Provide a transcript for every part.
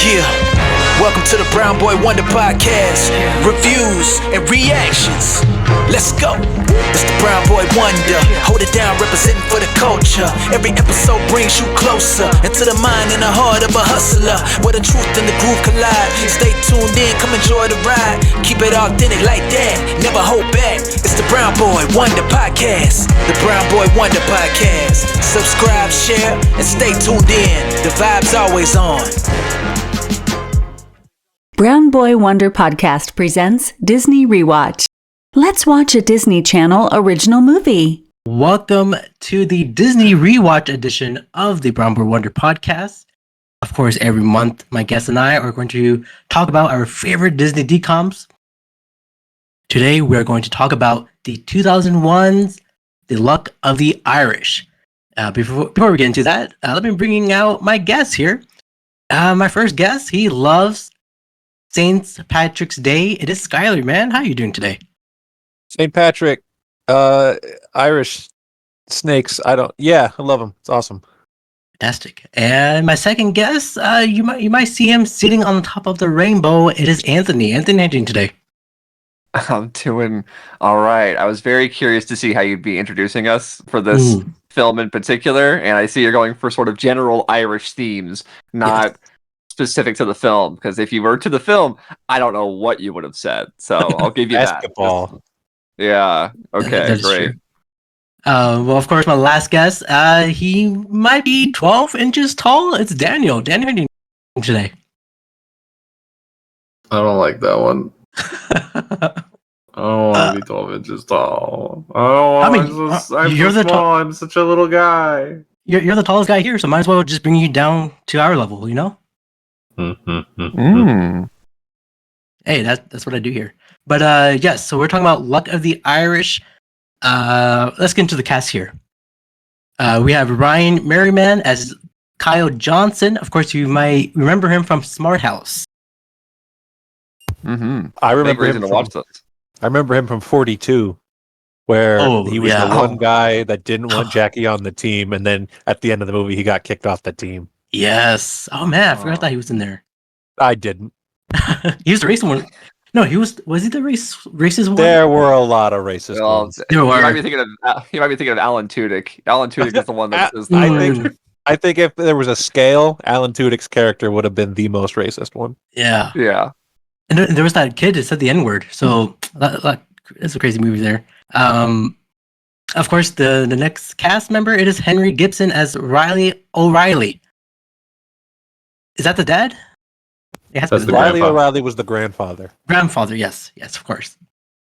Yeah, welcome to the Brown Boy Wonder Podcast. Reviews and reactions. Let's go. It's the Brown Boy Wonder. Hold it down, representing for the culture. Every episode brings you closer into the mind and the heart of a hustler, where the truth and the groove collide. Stay tuned in, come enjoy the ride. Keep it authentic like that, never hold back. It's the Brown Boy Wonder Podcast. The Brown Boy Wonder Podcast. Subscribe, share, and stay tuned in. The vibe's always on. Brown Boy Wonder Podcast presents Disney Rewatch. Let's watch a Disney Channel original movie. Welcome to the Disney Rewatch edition of the Brown Boy Wonder Podcast. Of course, every month, my guests and I are going to talk about our favorite Disney DComs. Today, we're going to talk about the 2001's The Luck of the Irish. Before we get into that, let me bring out my guests here. My first guest, he loves St. Patrick's Day. It is Skyler, man. How are you doing today? St. Patrick, Irish snakes. I love them. It's awesome. Fantastic. And my second guest, you might see him sitting on top of the rainbow. It is Anthony. Anthony, how are you doing today? I'm doing all right. I was very curious to see how you'd be introducing us for this film in particular, and I see you're going for sort of general Irish themes, not specific to the film, because if you were to the film, I don't know what you would have said. So I'll give you Basketball. that. Yeah. Okay. Great. Well, of course, my last guest, he might be 12 inches tall. It's Daniel. Daniel, how are you doing today? I don't like that one. I don't want to be 12 inches tall. You're the small. I'm such a little guy. You're the tallest guy here, so might as well just bring you down to our level, you know? Hey, that's what I do here. But yes, so we're talking about Luck of the Irish. Let's get into the cast here. We have Ryan Merriman as Kyle Johnson. Of course, you might remember him from Smart House. I remember him to watch this. I remember him from 42, where he was the one guy that didn't want Jackie on the team, and then at the end of the movie, he got kicked off the team. Yes. Oh man, I forgot that he was in there. I didn't. He was the racist one. No, he was he the racist one? There were a lot of racist ones. You might be thinking of Alan Tudyk. Alan Tudyk is the one that is I think if there was a scale, Alan Tudyk's character would have been the most racist one. Yeah. Yeah. And there was that kid that said the N-word. So it's a crazy movie there. Of course, the next cast member, it is Henry Gibson as Riley O'Reilly. Is that the dad? It has to be the Riley O'Reilly was the grandfather. Grandfather, yes, of course.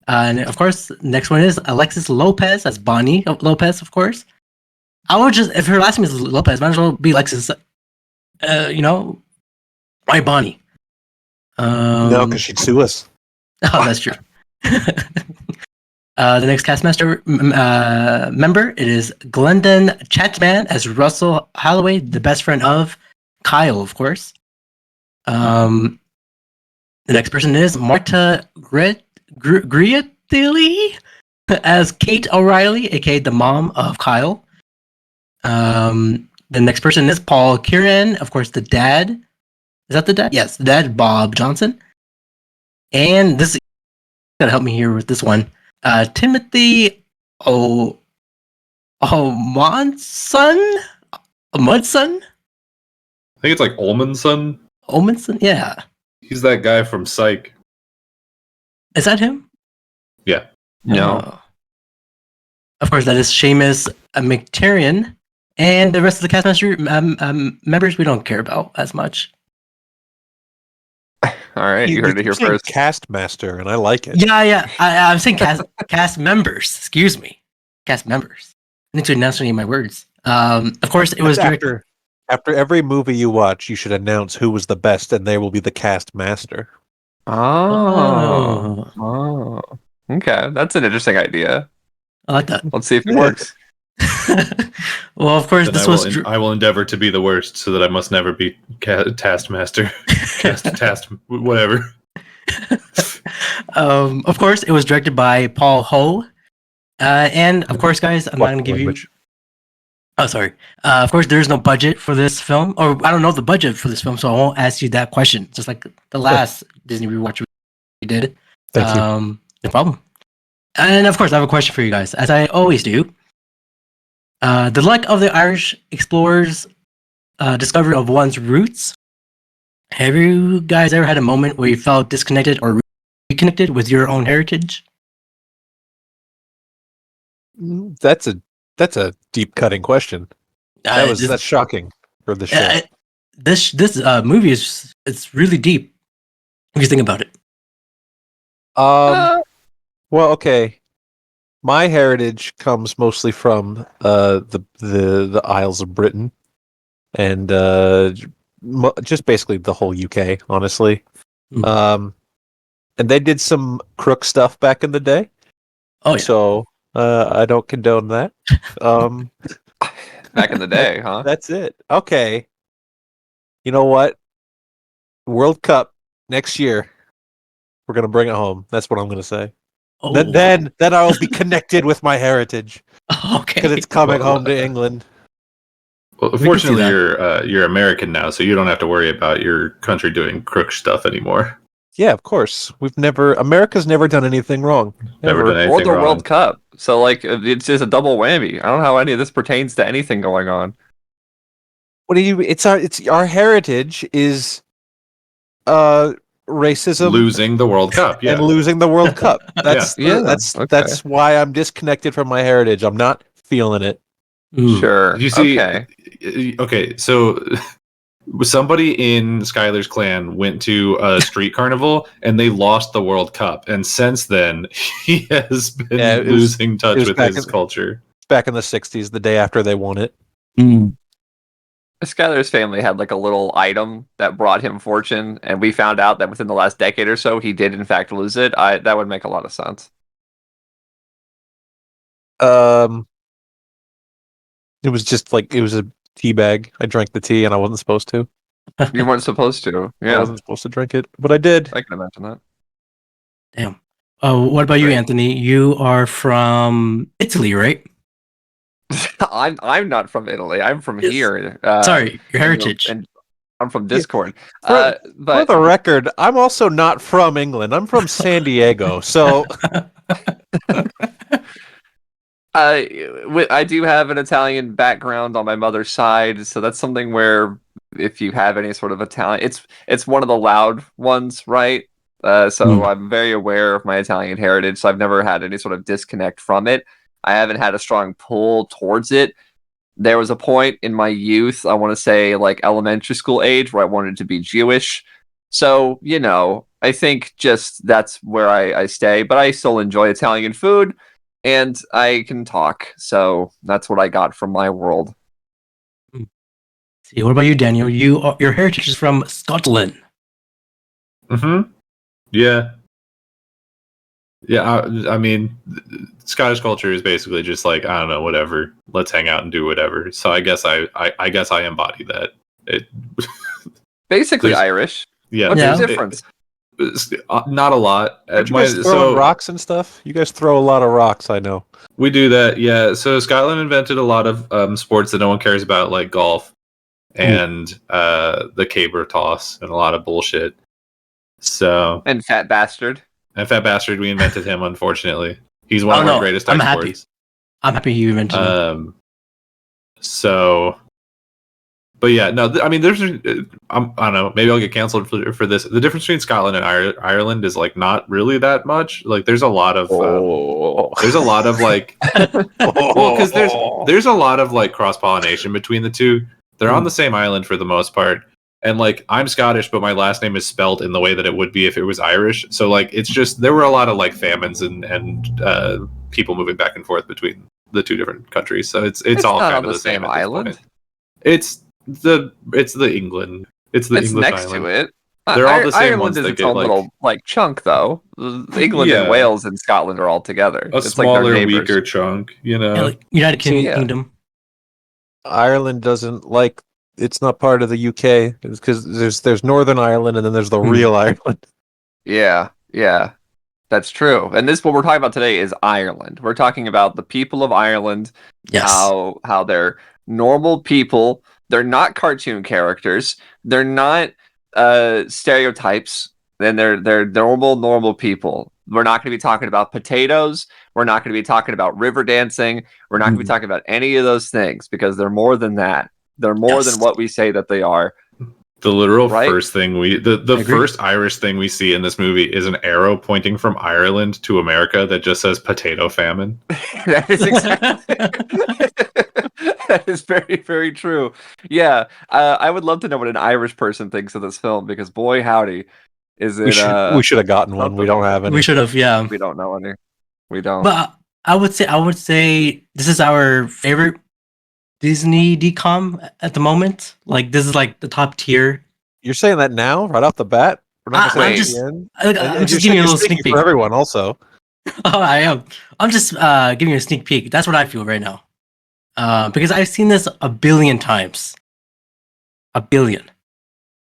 And of course, next one is Alexis Lopez as Bonnie Lopez, of course. I would just, if her last name is Lopez, might as well be Alexis. Why Bonnie? No, because she'd sue us. Oh, that's true. The next castmaster member, it is Glendon Chatman as Russell Holloway, the best friend of Kyle, of course. The next person is Marta Griatelli as Kate O'Reilly, aka the mom of Kyle. The next person is Paul Kieran, of course, the dad. Is that the dad? Yes, the dad, Bob Johnson. And this gotta help me here with this one. Timothy Mudson? I think it's like Olmanson. Olmanson? Yeah. He's that guy from Psych. Is that him? Yeah. No. Of course, that is Seamus McTiernan. And the rest of the castmaster members we don't care about as much. All right, you heard it here first. Cast master, and I like it. Yeah. I'm saying cast members. Excuse me, cast members. I need to enunciate my words. Of course, it was after every movie you watch, you should announce who was the best, and they will be the cast master. Oh. Okay, that's an interesting idea. I like that. Let's see if it works. Well, of course, I will endeavor to be the worst, so that I must never be taskmaster. Whatever. Of course, it was directed by Paul Ho. And of course, guys, I'm not going to give you. Oh, sorry. Of course, there's no budget for this film, or I don't know the budget for this film, so I won't ask you that question. Just like the last Disney rewatch we did. Thank you. No problem. And of course, I have a question for you guys, as I always do. The luck of the Irish explorers' discovery of one's roots. Have you guys ever had a moment where you felt disconnected or reconnected with your own heritage? That's a deep cutting question. That's shocking for the show. This movie it's really deep if you think about it. Well, okay. My heritage comes mostly from the Isles of Britain, and just basically the whole UK, honestly. Mm. And they did some crook stuff back in the day. Oh yeah. So I don't condone that. Back in the day, huh? That's it. Okay. You know what? World Cup next year. We're gonna bring it home. That's what I'm gonna say. Oh. Then I'll be connected with my heritage Okay. because it's coming home to England. Well, fortunately, you're American now, so you don't have to worry about your country doing crook stuff anymore. Yeah, of course. America's never done anything wrong. Never done anything Or the wrong. World Cup. So like it's just a double whammy. I don't know how any of this pertains to anything going on. What do you? It's our heritage is racism, Losing the World Cup, yeah. and losing the World Cup. That's okay. that's why I'm disconnected from my heritage. I'm not feeling it. Sure. You see, okay. So somebody in Skyler's clan went to a street carnival and they lost the World Cup, and since then he has been losing touch with his culture. Back in the '60s, the day after they won it. Skyler's family had like a little item that brought him fortune, and we found out that within the last decade or so, he did in fact lose it. That would make a lot of sense. It was just like it was a tea bag. I drank the tea, and I wasn't supposed to. You weren't supposed to. Yeah, I wasn't supposed to drink it, but I did. I can imagine that. Damn. What about you, Anthony? You are from Italy, right? I'm not from Italy. I'm from here. Sorry, your heritage. And I'm from Discord. For But the record, I'm also not from England. I'm from San Diego. So I do have an Italian background on my mother's side, so that's something where if you have any sort of Italian, it's one of the loud ones, right? So I'm very aware of my Italian heritage, so I've never had any sort of disconnect from it. I haven't had a strong pull towards it. There was a point in my youth, I want to say like elementary school age, where I wanted to be Jewish. So, I think just that's where I stay, but I still enjoy Italian food. And I can talk, so that's what I got from my world. See, what about you, Daniel? Your heritage is from Scotland. Yeah. I mean, Scottish culture is basically just like, I don't know, whatever. Let's hang out and do whatever. So I guess I embody that. Basically Irish. Yeah. What's the difference? Not a lot. you guys throwing rocks and stuff? You guys throw a lot of rocks, I know. We do that, yeah. So Scotland invented a lot of sports that no one cares about, like golf and the caber toss and a lot of bullshit. So and Fat Bastard. We invented him. Unfortunately, he's one of our greatest exports. I'm happy you invented him. So. But yeah, no, I mean, I don't know, maybe I'll get canceled for this. The difference between Scotland and Ireland is like not really that much. Like there's a lot of like, well, because there's a lot of like cross pollination between the two. They're on the same island for the most part, and like I'm Scottish, but my last name is spelled in the way that it would be if it was Irish. So like it's just there were a lot of like famines and people moving back and forth between the two different countries. So it's all kind of the same island. It's the England. It's English next island. to it. They're all the same Ireland ones is that its get own little chunk, though. England and Wales and Scotland are all together. A smaller, weaker chunk, Like United Kingdom. Ireland doesn't like. It's not part of the UK because there's Northern Ireland and then there's the real Ireland. Yeah. That's true. And this, what we're talking about today, is Ireland. We're talking about the people of Ireland. Yes. How they're normal people. They're not cartoon characters. They're not stereotypes. Then they're normal people. We're not going to be talking about potatoes. We're not going to be talking about river dancing. We're not going to be talking about any of those things, because they're more than that. They're more than what we say that they are. The literal Right? first thing the first Irish thing we see in this movie is an arrow pointing from Ireland to America that just says potato famine. That is exactly. That is very, very true. Yeah, I would love to know what an Irish person thinks of this film, because boy, howdy, is it? We should have gotten one. We don't have any. We should have, yeah. We don't know any. We don't. But I would say this is our favorite Disney DCOM at the moment. Like, this is like the top tier. You're saying that now, right off the bat? We're not I'm gonna say just, it again? I'm just giving you a little sneak peek for everyone. Also, Oh, I am. I'm just giving you a sneak peek. That's what I feel right now. Because I've seen this a billion times. A billion.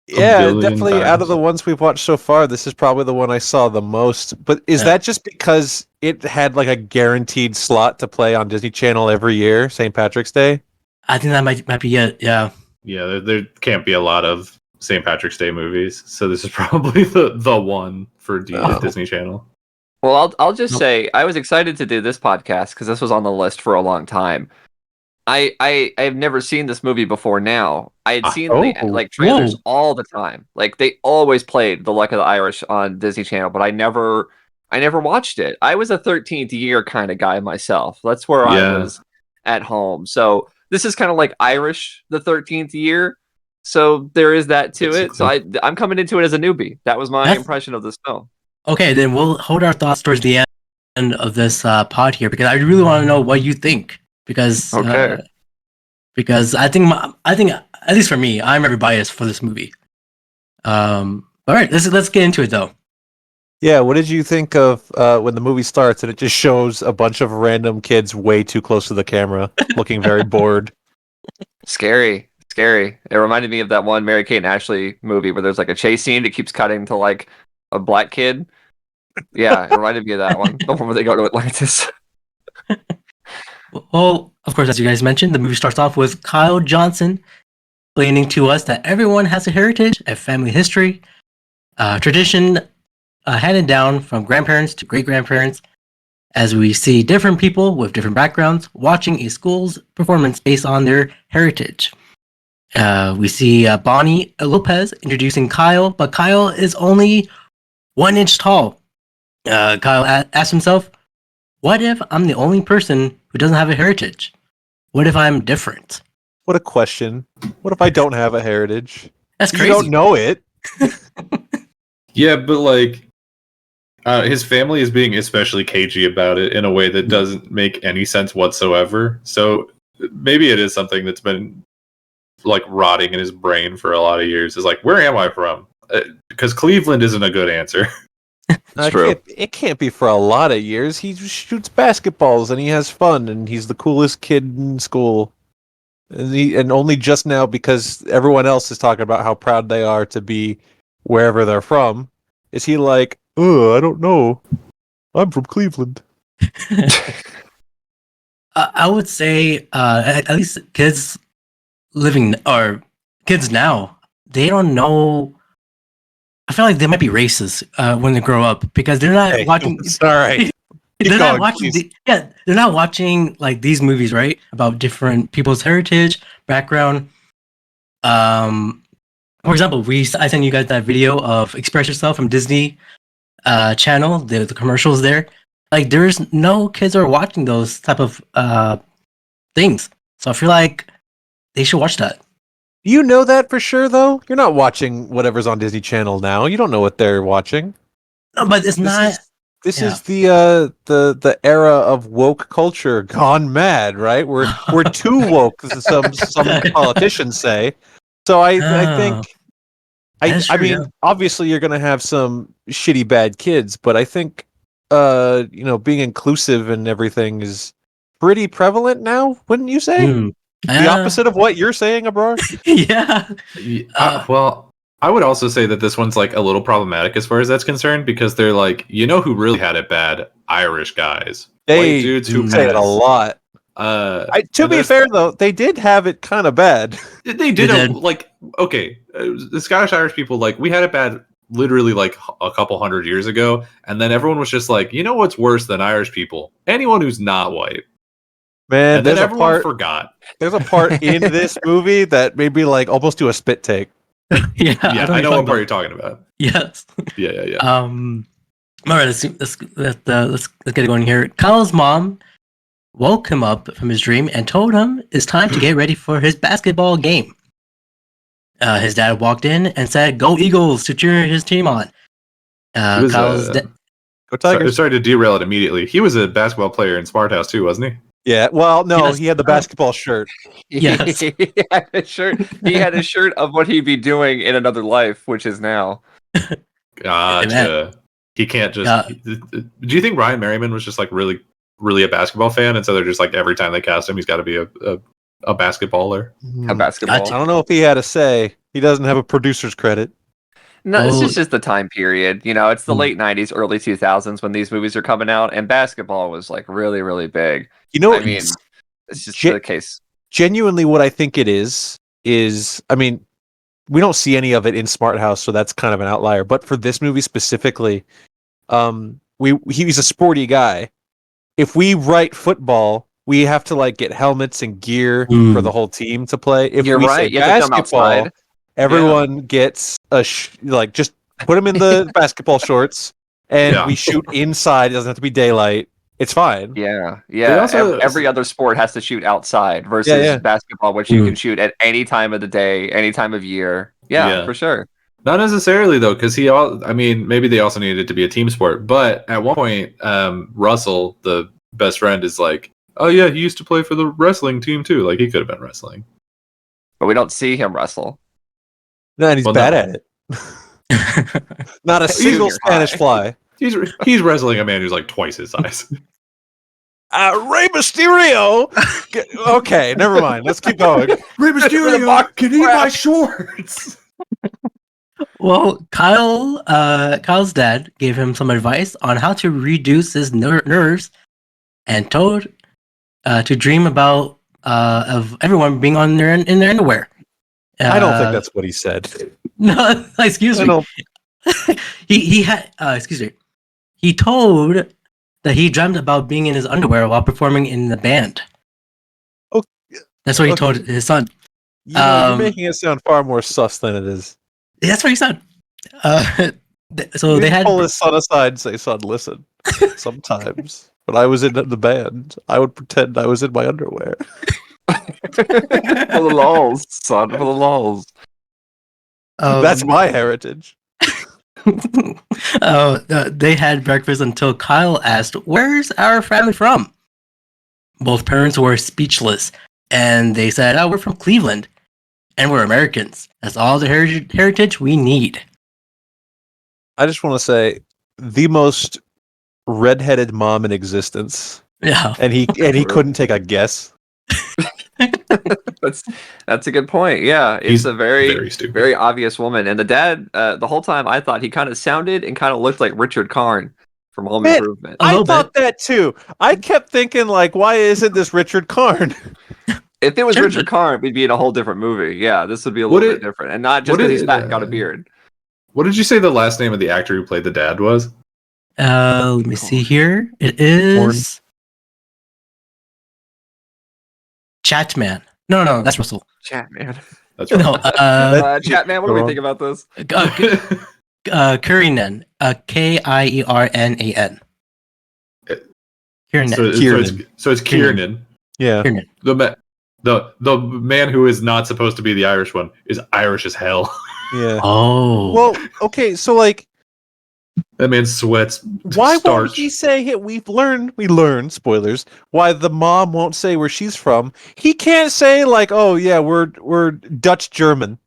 yeah, billion definitely. times. Out of the ones we've watched so far, this is probably the one I saw the most. But is that just because it had like a guaranteed slot to play on Disney Channel every year, St. Patrick's Day? I think that might be it. Yeah. Yeah, there can't be a lot of St. Patrick's Day movies, so this is probably the one for Disney Channel. Well, I'll just say I was excited to do this podcast because this was on the list for a long time. I've never seen this movie before now. I had seen the trailers all the time. Like, they always played The Luck of the Irish on Disney Channel, but I never watched it. I was a 13th year kind of guy myself. That's where I was at home. So this is kind of like Irish, the 13th year. So there is that to it. So I'm coming into it as a newbie. That was my impression of this film. Okay, then we'll hold our thoughts towards the end of this pod here, because I really want to know what you think. Because because I think at least for me, I'm very biased for this movie. All right, let's get into it though. Yeah, what did you think of when the movie starts and it just shows a bunch of random kids way too close to the camera, looking very bored? Scary. It reminded me of that one Mary-Kate and Ashley movie where there's like a chase scene that keeps cutting to like a black kid. Yeah, it reminded me of that one. The one where they go to Atlantis. Well, of course, as you guys mentioned, the movie starts off with Kyle Johnson explaining to us that everyone has a heritage, a family history, tradition handed down from grandparents to great-grandparents, as we see different people with different backgrounds watching a school's performance based on their heritage. We see Bonnie Lopez introducing Kyle, but Kyle is only 1 inch tall. Kyle asks himself, what if I'm the only person who doesn't have a heritage? What if I'm different? What a question. What if I don't have a heritage? That's crazy. You don't know it. Yeah, but like, his family is being especially cagey about it in a way that doesn't make any sense whatsoever. So maybe it is something that's been like rotting in his brain for a lot of years. Is like, where am I from? Because Cleveland isn't a good answer. True. It can't be for a lot of years. He shoots basketballs and he has fun and he's the coolest kid in school. And only just now, because everyone else is talking about how proud they are to be wherever they're from, is he like, I don't know. I'm from Cleveland. I would say at least kids now, they don't know. I feel like they might be racist when they grow up, because they're not watching. It's all right. They're not watching. They're not watching like these movies, right? About different people's heritage, background. For example, I sent you guys that video of Express Yourself from Disney Channel. The commercials there. Like, there's no kids are watching those type of things. So I feel like they should watch that. You know that for sure, though? You're not watching whatever's on Disney Channel now. You don't know what they're watching. No, but it's not. This is the era of woke culture gone mad, right? We're too woke, as some politicians say. So I think obviously you're gonna have some shitty bad kids, but I think being inclusive and everything is pretty prevalent now, wouldn't you say? The opposite of what you're saying, Abrar? Yeah. Well, I would also say that this one's like a little problematic as far as that's concerned because they're like, you know who really had it bad? Irish guys. They White dudes who say it a pass. lot. To be there's- fair, though, they did have it kind of bad. They did the Scottish Irish people, like, we had it bad literally like a couple hundred years ago, and then everyone was just like, you know what's worse than Irish people? Anyone who's not white. Man, And then everyone forgot. There's a part in this movie that made me like almost do a spit take. Yeah, I know what part you're talking about. Yes. Yeah. All right, let's get it going here. Kyle's mom woke him up from his dream and told him it's time to get ready for his basketball game. His dad walked in and said, "Go Eagles!" to cheer his team on. Kyle's Go Tigers. Sorry to derail it immediately. He was a basketball player in Smart House too, wasn't he? Yeah, well, no, Yes. he had the basketball shirt. Yes. he had a shirt. He had a shirt of what he'd be doing in another life, which is now. Gotcha. He can't just. Do you think Ryan Merriman was just like really, really a basketball fan, and so they're just like every time they cast him, he's got to be a basketballer? A basketball. Gotcha. I don't know if he had a say. He doesn't have a producer's credit. No, it's Oh. just the time period. You know, it's the late '90s, early 2000s when these movies are coming out, and basketball was like really, really big. You know, I mean, it's just Ge- the case. genuinely what I think it is I mean, we don't see any of it in Smart House, so that's kind of an outlier. But for this movie specifically, he's a sporty guy. If we write football, we have to like get helmets and gear for the whole team to play. If You're we right. say You have to come basketball, outside. everyone gets like just put them in the basketball shorts, and Yeah. we shoot inside. It doesn't have to be daylight. It's fine. Yeah. also- Every other sport has to shoot outside versus Yeah. basketball, which you can shoot at any time of the day, any time of year. Yeah. For sure. Not necessarily though, because maybe they also needed it to be a team sport. But at one point, Russell, the best friend, is like, "Oh yeah, he used to play for the wrestling team too. Like he could have been wrestling." But we don't see him wrestle. No, and he's Well, bad no. at it. Not a single Junior Spanish high. fly. He's wrestling a man who's like twice his size. Rey Mysterio. Okay, never mind. Let's keep going. Rey Mysterio can eat my shorts. Well, Kyle's dad gave him some advice on how to reduce his nerves, and told to dream about of everyone being in their underwear. I don't think that's what he said. No. Excuse I me. don't- He had excuse me. He told that he dreamt about being in his underwear while performing in the band. Oh, That's what he okay. told his son. You're making it sound far more sus than it is. That's what he said. So You they had pull his son aside and say, "Son, listen. Sometimes when I was in the band, I would pretend I was in my underwear." For the lulz, son. For the lulz. That's my heritage. They had breakfast until Kyle asked, "Where's our family from?" Both parents were speechless, and they said, "Oh, we're from Cleveland, and we're Americans. That's all the heritage we need." I just want to say the most redheaded mom in existence, Yeah. and he couldn't take a guess. That's a good point. Yeah, it's He's a very, very stupid. very obvious woman. And the dad, the whole time, I thought he kind of sounded and kind of looked like Richard Karn from Home Man, Improvement. A I little thought that too. I kept thinking, like, why isn't this Richard Karn? If it was Sure. Richard Karn, we'd be in a whole different movie. Yeah, this would be a What little it- bit different, and not just what because he's it, fat and got a beard. What did you say the last name of the actor who played the dad was? Let me see here. It is Chatman. No, that's Russell. Chatman. That's right. No, Chatman, what do we think about this? Kurinen. Kiernan. Kiernan. So it's Kiernan. Yeah. Kiernan. The man who is not supposed to be the Irish one is Irish as hell. Yeah. Oh. Well, okay, so like, That man sweats why won't starch. he say we learn spoilers why the mom won't say where she's from? He can't say like, oh yeah, we're Dutch German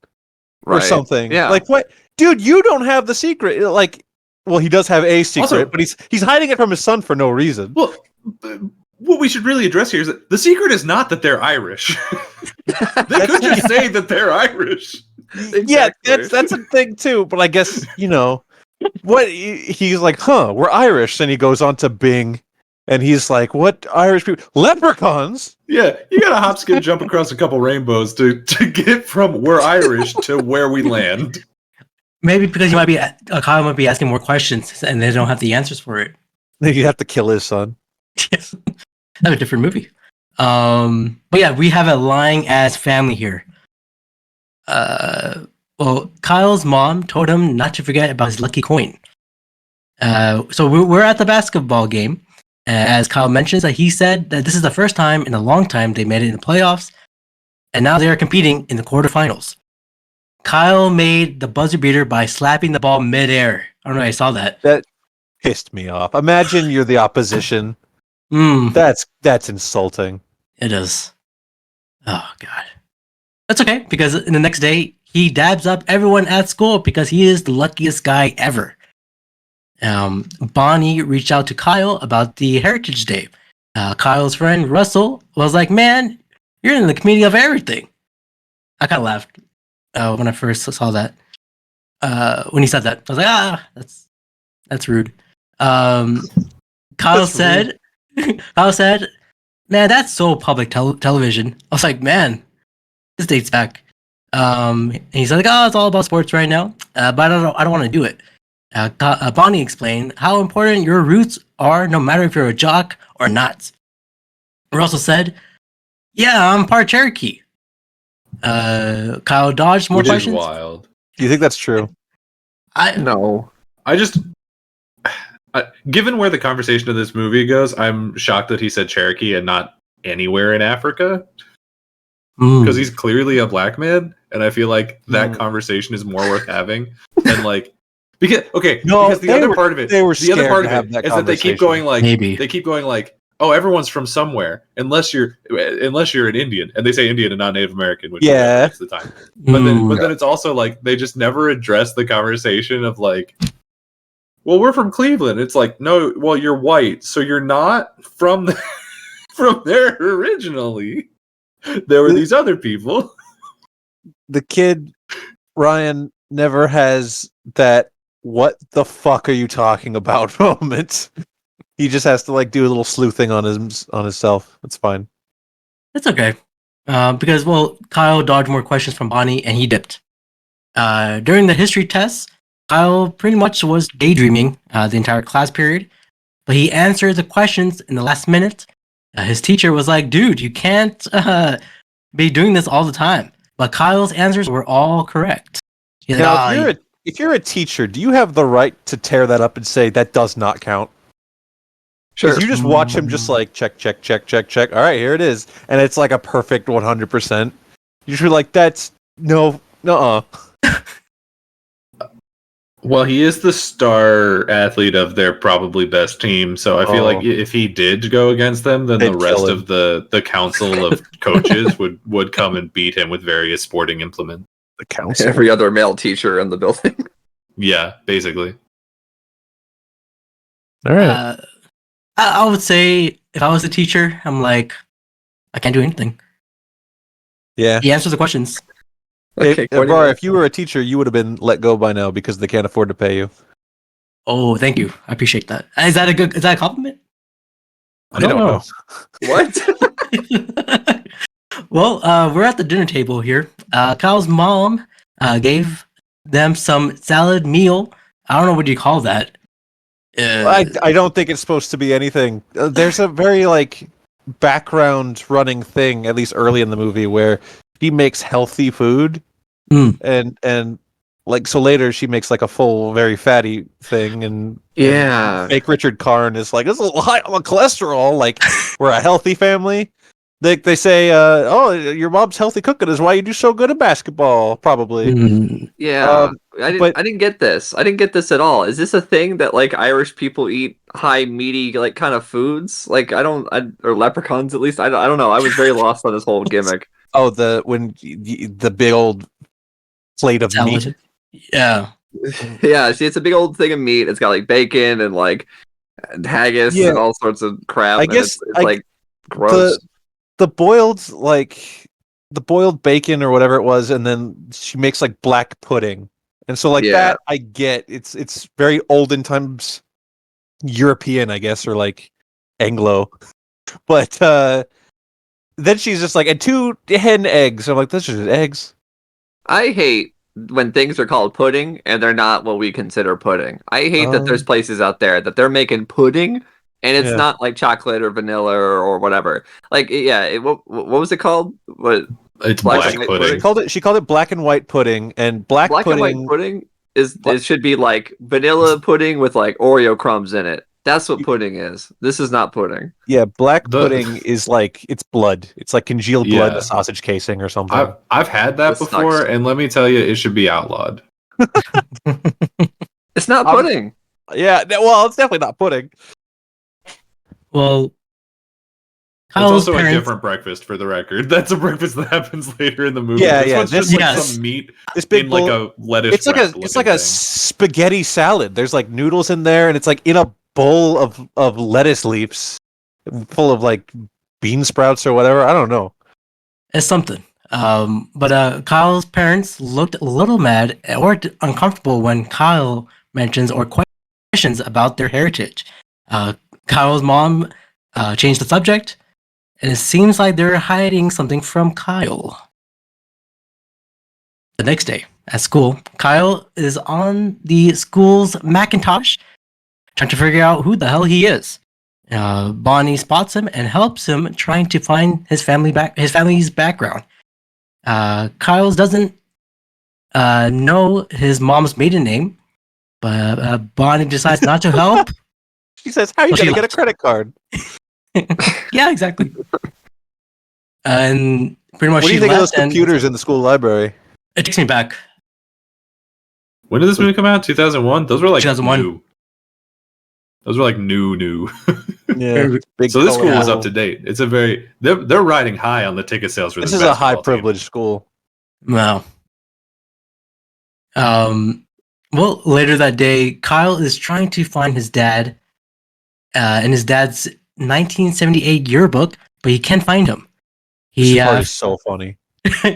or Right. something. Yeah. Like what, dude? You don't have the secret. Like, well, he does have a secret, Also- but he's hiding it from his son for no reason. Well, what we should really address here is that the secret is not that they're Irish. They could just say that they're Irish. Yeah, that's a thing too. But I guess what he's like, huh? We're Irish, and he goes on to Bing, and he's like, what Irish people? Leprechauns? Yeah, you gotta hop, skip, jump across a couple rainbows to get from we're Irish to where we land. Maybe because Kyle might be asking more questions and they don't have the answers for it. You have to kill his son. Yes. That's a different movie. But yeah, we have a lying ass family here. Well, Kyle's mom told him not to forget about his lucky coin. So we're at the basketball game. As Kyle mentions, that he said that this is the first time in a long time they made it in the playoffs, and now they are competing in the quarterfinals. Kyle made the buzzer beater by slapping the ball midair. I don't know if I saw that. That pissed me off. Imagine you're the opposition. That's insulting. It is. Oh god. That's okay, because in the next day he dabs up everyone at school because he is the luckiest guy ever. Bonnie reached out to Kyle about the Heritage Day. Kyle's friend Russell was like, "Man, you're in the community of everything." I kind of laughed when I first saw that. When he said that, I was like, that's rude. Kyle That's said, Kyle said, "Man, that's so public television." I was like, "Man, this dates back." And he's like, "Oh, it's all about sports right now, but I don't want to do it." Bonnie explained how important your roots are, no matter if you're a jock or not. Russell said, "Yeah, I'm part Cherokee." Kyle dodged more Which questions. is wild. Do you think that's true? No. I just, given where the conversation of this movie goes, I'm shocked that he said Cherokee and not anywhere in Africa, because he's clearly a black man, and I feel like that conversation is more worth having than like. Because the other part of it is that they keep going like, oh, everyone's from somewhere unless you're an Indian, and they say Indian and not Native American, which most of the time. But then it's also like they just never address the conversation of like, well, we're from Cleveland. It's like, no, well, you're white, so you're not from from there originally. There were these other people. The kid Ryan never has that. What the fuck are you talking about moment? He just has to like do a little sleuthing on himself. It's fine. It's okay. Because Kyle dodged more questions from Bonnie and he dipped. During the history test, Kyle pretty much was daydreaming the entire class period, but he answered the questions in the last minute. His teacher was like, "Dude, you can't be doing this all the time." But Kyle's answers were all correct. He's Now, if you're a teacher, do you have the right to tear that up and say that does not count? Sure. You just watch him just like check. All right, here it is, and it's like a perfect 100%. You should be like, that's no. Well, he is the star athlete of their probably best team, so I feel like if he did go against them, then the rest of the council of coaches would come and beat him with various sporting implements. The council. Every other male teacher in the building. Yeah, basically. All right. I would say if I was a teacher, I'm like, I can't do anything. Yeah. He answers the questions. Okay, if you were a teacher, you would have been let go by now because they can't afford to pay you. Oh, thank you. I appreciate that. Is that a compliment? I don't know. What? Well, we're at the dinner table here. Kyle's mom gave them some salad meal. I don't know what you call that. I don't think it's supposed to be anything. There's a very like background running thing, at least early in the movie, where she makes healthy food, and like so later she makes like a full, very fatty thing, and fake Richard Karn is like, this is a high on cholesterol. Like we're a healthy family. They say, oh, your mom's healthy cooking is why you do so good at basketball, probably. Yeah, I didn't get this. I didn't get this at all. Is this a thing that like Irish people eat high meaty like kind of foods? Like or leprechauns at least. I don't know. I was very lost on this whole gimmick. Oh, the big old plate of meat. Yeah. Yeah. See, it's a big old thing of meat. It's got like bacon and like haggis and all sorts of crap. I guess it's like gross. The boiled like the boiled bacon or whatever it was, and then she makes like black pudding. And so like Yeah. that I get. It's very olden times European, I guess, or like Anglo. But then she's just like, and 2 hen eggs. I'm like, that's just eggs. I hate when things are called pudding and they're not what we consider pudding. I hate that there's places out there that they're making pudding and it's Yeah. not like chocolate or vanilla or whatever. Like, yeah, what was it called? What It's Black black and white pudding. She called it black and white pudding, and black and pudding. white pudding is it should be like vanilla pudding with like Oreo crumbs in it. That's what pudding is. This is not pudding. Yeah, black The- pudding is like it's blood. It's like congealed blood in Yeah. a sausage casing or something. I've had that This before, sucks. and let me tell you, it should be outlawed. It's not Um, pudding. Yeah, well, it's definitely not pudding. Well, It's Kyle's also a parents. different breakfast, for the record. That's a breakfast that happens later in the movie. Yeah, this yeah, one's this- just like yes. some meat This big in like bowl. a lettuce. It's like wrap a looking thing. spaghetti salad. There's like noodles in there, and it's like in a bowl of lettuce leaves, full of like bean sprouts or whatever. I don't know. It's something. But Kyle's parents looked a little mad or uncomfortable when Kyle mentions or questions about their heritage. Kyle's mom changed the subject, and it seems like they're hiding something from Kyle. The next day at school, Kyle is on the school's Macintosh trying to figure out who the hell he is. Bonnie spots him and helps him trying to find his family's background. Kyle's doesn't know his mom's maiden name, but Bonnie decides not to help. She says, "How are you Well, she gonna get a left. credit card?" Yeah, exactly. And pretty much What do she you think of those left, and computers in the school library? it takes me back. When did this movie come out? 2001. Those were like 2001. new. Those were like new. Yeah, big So this school was colorful- up to date. It's a very they're riding high on the ticket sales for this. This is a basketball high team. privilege school. No. Well, later that day, Kyle is trying to find his dad in his dad's 1978 yearbook, but he can't find him. This part is so funny.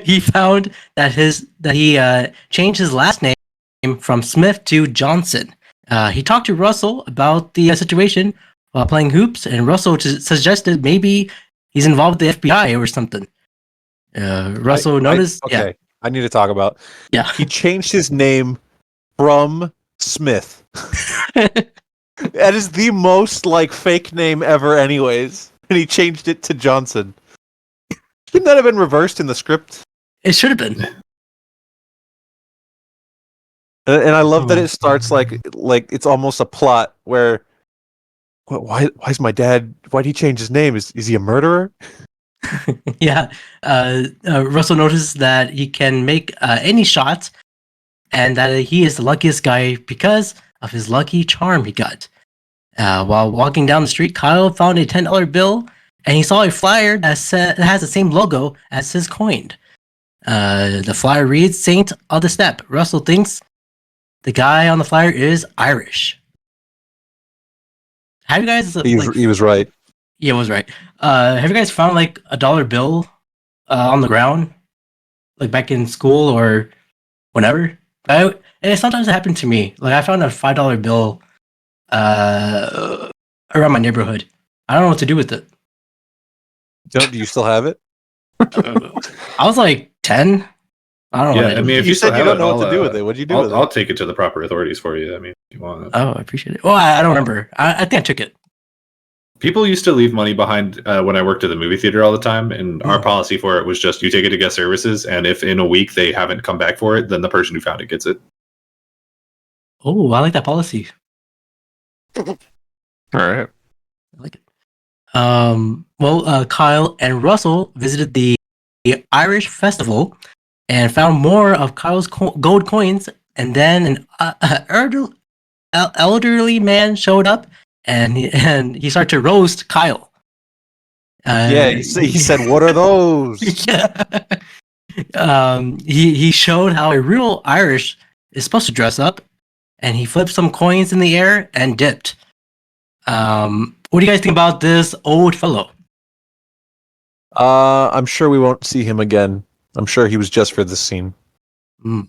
He found that he changed his last name from Smith to Johnson. He talked to Russell about the situation while playing hoops, and Russell suggested maybe he's involved with the FBI or something. Russell noticed. Okay, I need to talk about. Yeah. He changed his name from Smith. That is the most like fake name ever, anyways. And he changed it to Johnson. Shouldn't that have been reversed in the script? It should have been. And I love that it starts like it's almost a plot where, why's my dad? Why'd he change his name? Is he a murderer? Yeah. Russell notices that he can make any shots, and that he is the luckiest guy because of his lucky charm he got. While walking down the street, Kyle found a $10 bill, and he saw a flyer that has the same logo as his coin. The flyer reads Saint of the Step. Russell thinks the guy on the flyer is Irish. Have you guys? He was right. Yeah, it was right. Have you guys found like a dollar bill on the ground, like back in school or whenever? And sometimes it happened to me. Like I found a $5 bill around my neighborhood. I don't know what to do with it. Do you still have it? I was like 10. I don't know. Yeah, what to I do. mean, if You you said still you have don't know it, what to I'll, do with it. What'd you do with it? I'll take it to the proper authorities for you. I mean, if you want. Oh, I appreciate it. Well, I don't remember. I think I took it. People used to leave money behind when I worked at the movie theater all the time, and our policy for it was just you take it to guest services, and if in a week they haven't come back for it, then the person who found it gets it. Oh, I like that policy. All right. I like it. Well, Kyle and Russell visited the Irish festival and found more of Kyle's gold coins. And then an elderly man showed up, and he started to roast Kyle. Yeah, he said, "What are those?" Yeah. He showed how a real Irish is supposed to dress up, and he flipped some coins in the air and dipped. What do you guys think about this old fellow? I'm sure we won't see him again. I'm sure he was just for this scene. Well,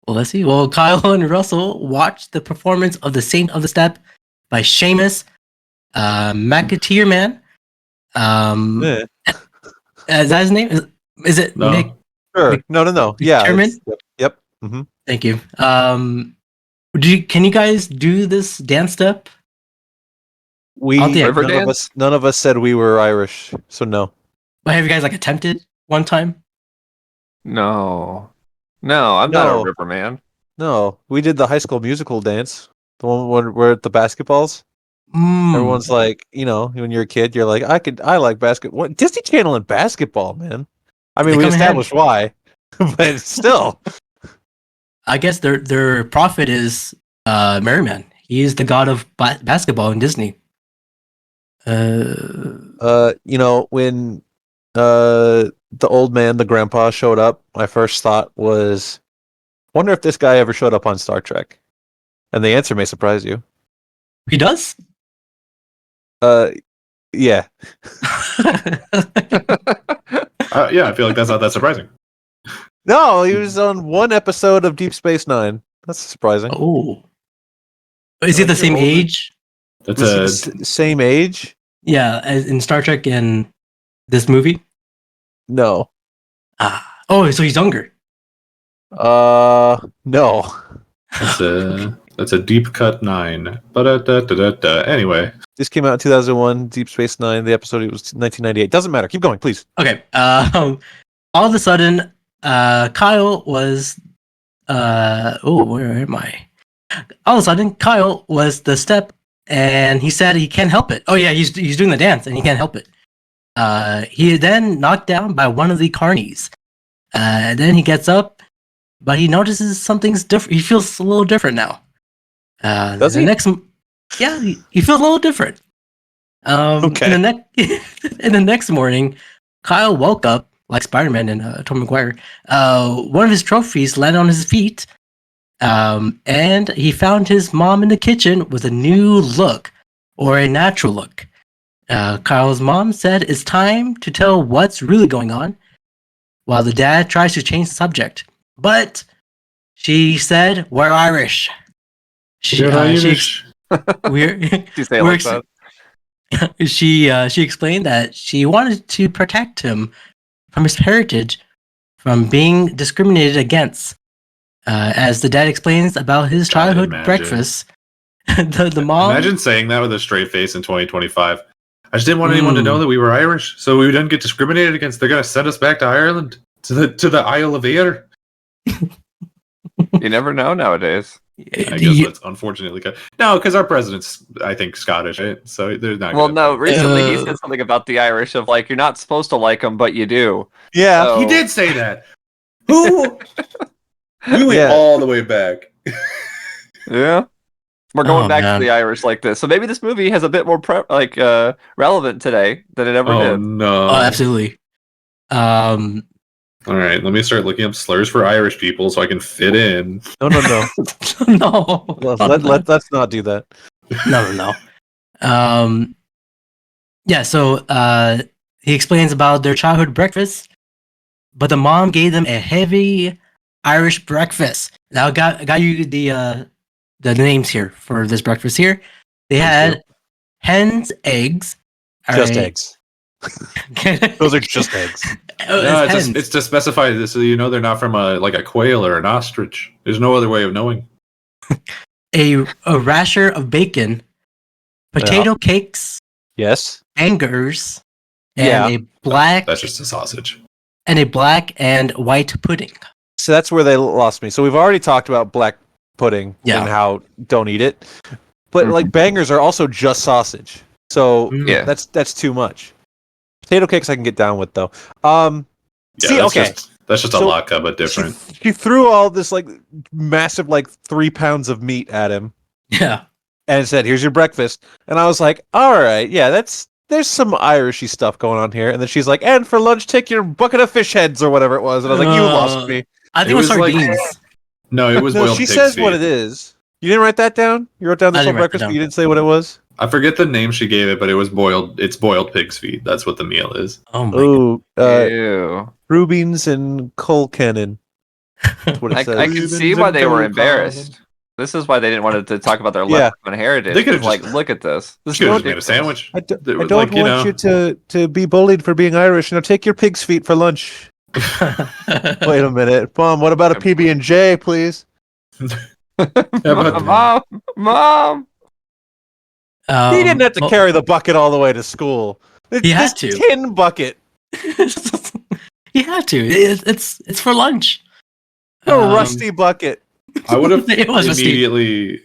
let's see. Well, Kyle and Russell watched the performance of The Saint of the Step by Seamus McAteer, man. Yeah. Is that his name? Is it No. Nick? Sure. No. Yeah. Chairman? Yep. Mm-hmm. Thank you. Can you guys do this dance step? None of us said we were Irish, so no. Have you guys like attempted one time? No, I'm not a river man. No, we did the High School Musical dance. The one where we're at the basketballs. Everyone's like, when you're a kid, you're like, I like basketball. Disney Channel and basketball, man. I mean, we established why, but still. I guess their prophet is Merryman. He is the god of basketball in Disney. When the old man, the grandpa, showed up, my first thought was, wonder if this guy ever showed up on Star Trek. And the answer may surprise you. He does? Yeah. Yeah, I feel like that's not that surprising. No, he was on one episode of Deep Space Nine. That's surprising. Oh. Is he the same age? That's same age? Yeah, as in Star Trek and this movie? No. Oh, so he's younger. No. That's a deep cut 9. Anyway. This came out in 2001, Deep Space Nine. The episode was 1998. Doesn't matter. Keep going, please. Okay. All of a sudden, Kyle was where am I? All of a sudden, Kyle was the step, and he said he can't help it. Oh yeah, he's doing the dance, and he can't help it. He is then knocked down by one of the carnies. Then he gets up, but he notices something's different. He feels a little different now. Does he? Yeah, he feels a little different. Okay. In the next morning, Kyle woke up like Spider-Man and Tom McGuire. One of his trophies landed on his feet, and he found his mom in the kitchen with a new look, or a natural look. Kyle's mom said it's time to tell what's really going on, while the dad tries to change the subject. But she said, "We're Irish." She explained that she wanted to protect him from his heritage, from being discriminated against. As the dad explains about his childhood breakfast, the mom... Imagine saying that with a straight face in 2025. I just didn't want anyone to know that we were Irish, so we didn't get discriminated against. They're going to send us back to Ireland, to the Isle of Ayr. You never know nowadays. I guess that's unfortunately good. No, because our president's, I think, Scottish, right? So they're not. Well, no. Recently, he said something about the Irish of like you're not supposed to like them, but you do. Yeah, So... he did say that. Who? We went all the way back. Yeah, we're going back to the Irish like this. So maybe this movie has a bit more relevant today than it ever did. No. Oh, absolutely. All right, let me start looking up slurs for Irish people so I can fit in. No. No. Let's not do that. No. Yeah, so he explains about their childhood breakfast, but the mom gave them a heavy Irish breakfast. Now, got you the names here for this breakfast here. They had hens, eggs. Eggs. Those are just eggs. No, it's to specify this so you know they're not from a quail or an ostrich. There's no other way of knowing. a rasher of bacon, potato cakes, yes, angers, and a black. That's just a sausage. And a black and white pudding. So that's where they lost me. So we've already talked about black pudding and how don't eat it, but like bangers are also just sausage. So that's too much. Potato cakes I can get down with though. That's just a latke, but different. She threw all this like massive 3 pounds of meat at him. Yeah. And said, "Here's your breakfast." And I was like, "All right, yeah, there's some Irishy stuff going on here." And then she's like, "And for lunch, take your bucket of fish heads or whatever it was." And I was like, "You lost me." I think it was sardines. No, it was boiled she pig's says feet. what it is. You didn't write that down? You wrote down this whole breakfast, but you didn't say what it was? I forget the name she gave it, but it was boiled. It's boiled pig's feet. That's what the meal is. Oh my god. Ew. Rubins and coal cannon. That's what it I says. can see why they were embarrassed. This is why they didn't want to talk about their Yeah. Leprechaun heritage. They could've Like, just- look at this. This Should is have made a ridiculous. sandwich. I don't It was want like, you know. you to be bullied for being Irish. Now take your pig's feet for lunch. Wait a minute, Mom. What about a PB and J, please? Mom, Mom. He didn't have to carry the bucket all the way to school. He had This to. tin bucket. He had to. It's for lunch. A rusty bucket. I would have It was rusty. immediately.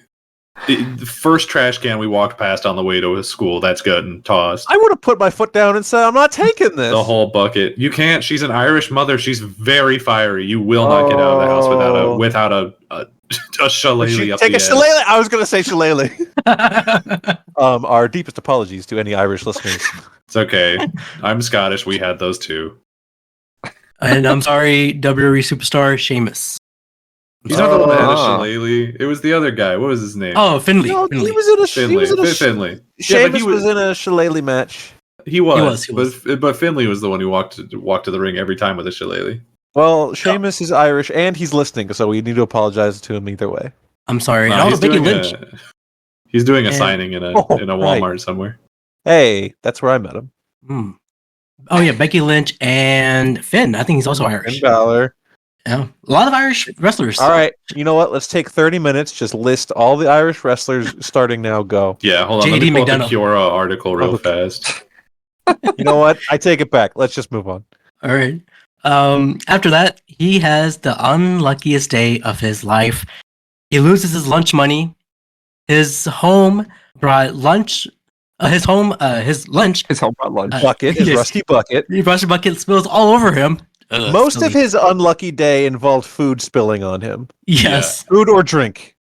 The first trash can we walked past on the way to school, that's good and tossed. I would have put my foot down and said, "I'm not taking this." The whole bucket. You can't. She's an Irish mother. She's very fiery. You will not get out of the house without a shillelagh up Take the a ass. shillelagh. I was going to say shillelagh. Our deepest apologies to any Irish listeners. It's okay. I'm Scottish. We had those too. And I'm sorry, WWE superstar Sheamus. He's not the one that had a Oh. shillelagh. It was the other guy. What was his name? Oh, Finley. No, Finley. he was in a Finley. Finley. Yeah, but Sheamus he was in a shillelagh match. He was. He was. But Finley was the one who walked to the ring every time with a shillelagh. Well, Sheamus is Irish and he's listening, so we need to apologize to him either way. I'm sorry. No, and also he's Becky doing Lynch. he's doing a And- signing in a Oh, Walmart right. somewhere. Hey, that's where I met him. Hmm. Oh yeah, Becky Lynch and Finn. I think he's also Irish. Finn Balor. Yeah, a lot of Irish wrestlers. All right, you know what? Let's take 30 minutes. Just list all the Irish wrestlers starting now. Go. Yeah, hold on. Let JD me pull up McDonough. the Kiora article real Okay. fast. You know what? I take it back. Let's just move on. All right. After that, he has the unluckiest day of his life. He loses his lunch money. His home brought lunch. His lunch. His home brought lunch. Bucket, his yes. rusty bucket. The brush bucket spills all over him. Ugh, Most silly. of his unlucky day involved food spilling on him. Yes. Food or drink.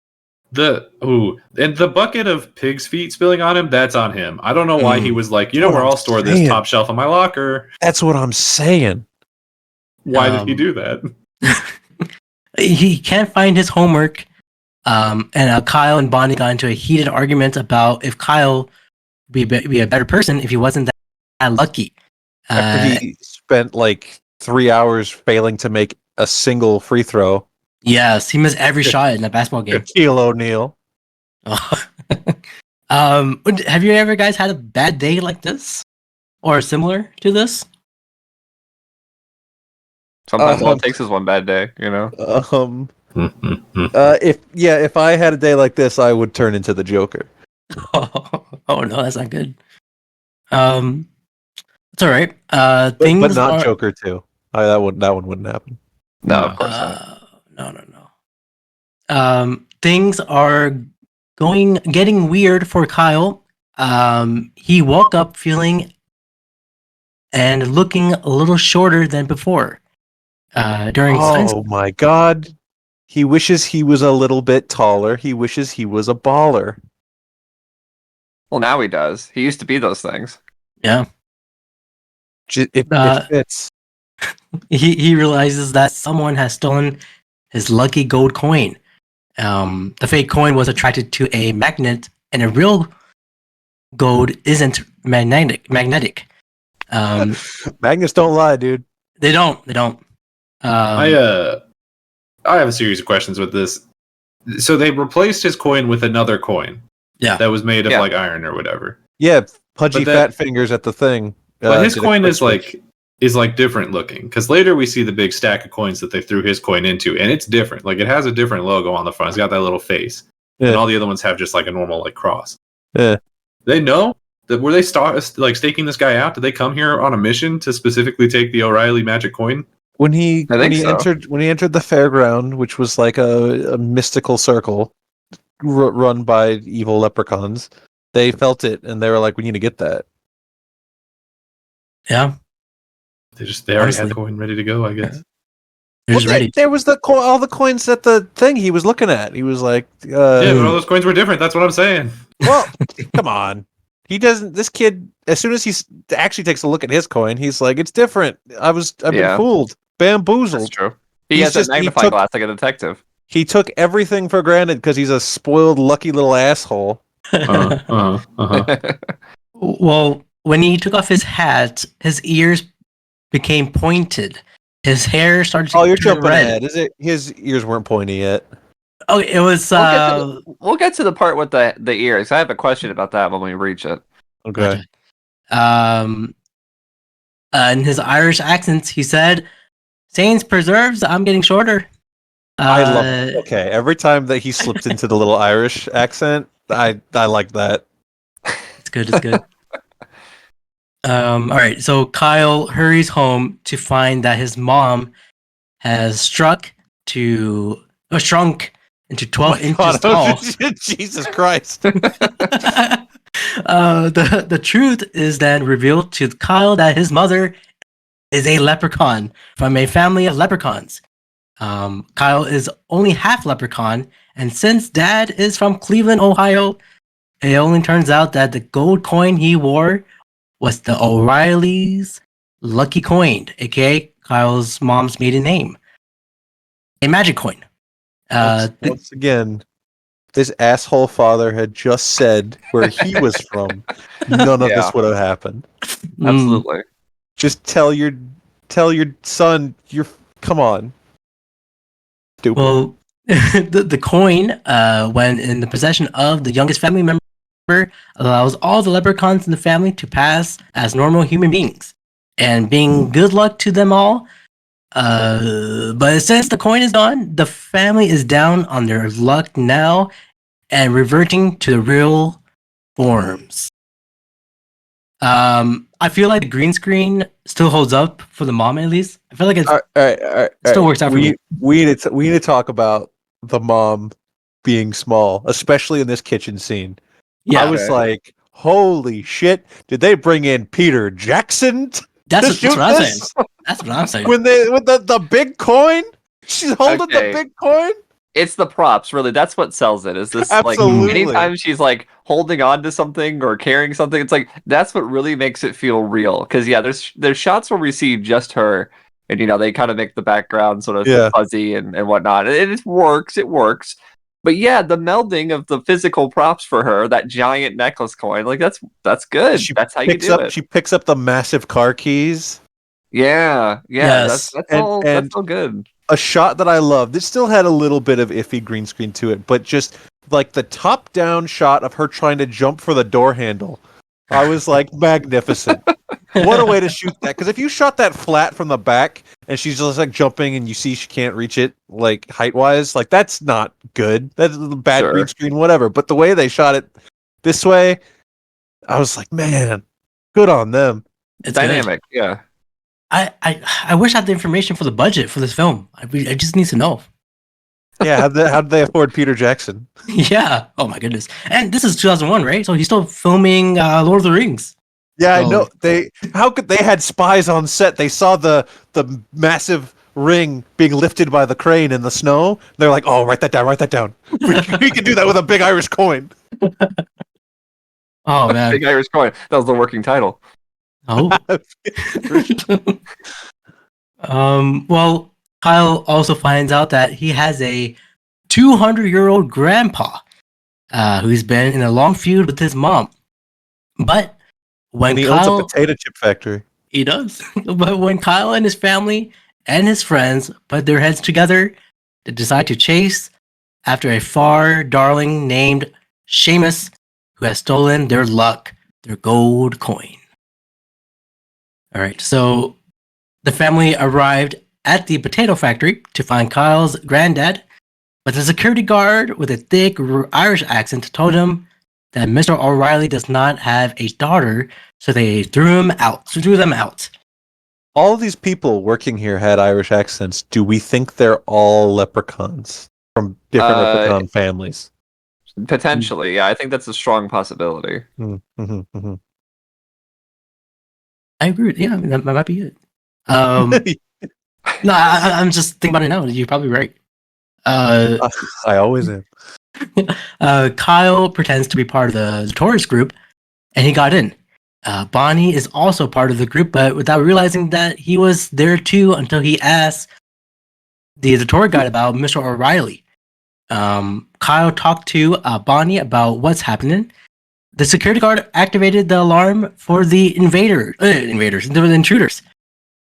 And the bucket of pig's feet spilling on him, that's on him. I don't know why he was like, What where I'm I'll store this saying. top shelf on my locker. That's what I'm saying. Why did he do that? He can't find his homework. And Kyle and Bonnie got into a heated argument about if Kyle would be a better person if he wasn't that lucky. After he spent like 3 hours failing to make a single free throw. Yes, he missed every shot in a basketball game. Shaquille O'Neal. Have you ever guys had a bad day like this, or similar to this? Sometimes all it takes is one bad day, you know? If I had a day like this, I would turn into the Joker. Oh no, that's not good. It's all right. But Things not are, Joker too. That one wouldn't happen. No, of course not. No. Things are getting weird for Kyle. He woke up feeling and looking a little shorter than before. During science. Oh my god. He wishes he was a little bit taller. He wishes he was a baller. Well, now he does. He used to be those things. Yeah. It fits. He realizes that someone has stolen his lucky gold coin. The fake coin was attracted to a magnet, and a real gold isn't magnetic. Magnets don't lie, dude. They don't. I have a series of questions with this. So they replaced his coin with another coin. Yeah. That was made of Yeah. like iron or whatever. Yeah, pudgy But that- fat fingers at the thing. But his did a coin quick is switch. like different looking, because later we see the big stack of coins that they threw his coin into, and it's different. Like it has a different logo on the front. It's got that little face, Yeah. and all the other ones have just like a normal like cross. Yeah. They know that were they staking this guy out? Did they come here on a mission to specifically take the O'Reilly magic coin? When he I think so. entered the fairground, which was like a mystical circle run by evil leprechauns, they felt it and they were like, "We need to get that." Yeah. They already had Honestly. the coin ready to go, I guess. They're just Well, ready. There was all the coins at the thing he was looking at. He was like, Yeah, but all those coins were different. That's what I'm saying. "Well, come on." He doesn't. This kid, as soon as he actually takes a look at his coin, he's like, "It's different. I've been Yeah. fooled, That's bamboozled." true. He He's has that just- he magnifying took- glass like a detective. He took everything for granted because he's a spoiled, lucky little asshole. Well, when he took off his hat, his ears became pointed. His hair started Oh, to you're turn jumping red. ahead. Is it? His ears weren't pointy yet. Oh, it was. We'll get to the part with the ears. I have a question about that when we reach it. Okay. Um, in his Irish accent, he said, "Saints preserves. I'm getting shorter." I love it. Okay. Every time that he slipped into the little Irish accent, I like that. It's good. It's good. All right. So Kyle hurries home to find that his mom has shrunk into 12 inches tall. Jesus Christ. The truth is then revealed to Kyle that his mother is a leprechaun from a family of leprechauns. Kyle is only half leprechaun, and since dad is from Cleveland, Ohio, it only turns out that the gold coin he wore was the O'Reilly's lucky coin, aka Kyle's mom's maiden name. A magic coin. Once again, this asshole father had just said where he was from. None of this would have happened. Absolutely. Just tell your son come on. Stupid. Well, the coin, when in the possession of the youngest family member, allows all the leprechauns in the family to pass as normal human beings, and being good luck to them all. But since the coin is gone, the family is down on their luck now and reverting to the real forms. I feel like the green screen still holds up for the mom, at least. I feel like it's All right. still works out for me. We need to talk about the mom being small, especially in this kitchen scene. Yeah, I was like, holy shit! Did they bring in Peter Jackson that's to shoot what I'm saying. this? That's what I'm saying. With the big coin, she's holding the big coin. It's the props, really. That's what sells it. Is this Absolutely. like anytime she's like holding on to something or carrying something, it's like that's what really makes it feel real. Because there's shots where we see just her, and they kind of make the background sort of fuzzy and whatnot. And it works. It works. But yeah, the melding of the physical props for her, that giant necklace coin, like that's good. That's how you do it. She picks up the massive car keys. Yeah. Yes. That's all good. A shot that I loved. It still had a little bit of iffy green screen to it, but just like the top-down shot of her trying to jump for the door handle, I was like, magnificent. What a way to shoot that! Because if you shot that flat from the back and she's just like jumping and you see she can't reach it like height-wise, like that's not good. That's a bad green screen, whatever. But the way they shot it this way, I was like, man, good on them. It's dynamic, yeah. I wish I had the information for the budget for this film. I just need to know. Yeah, how did they afford Peter Jackson? Yeah. Oh my goodness. And this is 2001, right? So he's still filming Lord of the Rings. Yeah, I know. How could they had spies on set? They saw the massive ring being lifted by the crane in the snow. They're like, "Oh, write that down. We can do that with a big Irish coin." Oh man, big Irish coin. That was the working title. Oh. Well, Kyle also finds out that he has a 200-year-old grandpa who's been in a long feud with his mom. But when he Kyle owns a potato chip factory, he does. But when Kyle and his family and his friends put their heads together, they decide to chase after a far darling named Seamus, who has stolen their luck, their gold coin. All right, so the family arrived at the potato factory to find Kyle's granddad, but the security guard with a thick Irish accent told him that Mr. O'Reilly does not have a daughter, so they threw them out. All of these people working here had Irish accents. Do we think they're all leprechauns from different leprechaun families? Potentially, yeah. I think that's a strong possibility. Mm-hmm. I agree. Yeah, that might be it. No, I'm just thinking about it now. You're probably right. I always am. Kyle pretends to be part of the tourist group, and he got in. Bonnie is also part of the group, but without realizing that he was there too until he asked the tour guide about Mr. O'Reilly. Kyle talked to Bonnie about what's happening. The security guard activated the alarm for the the intruders.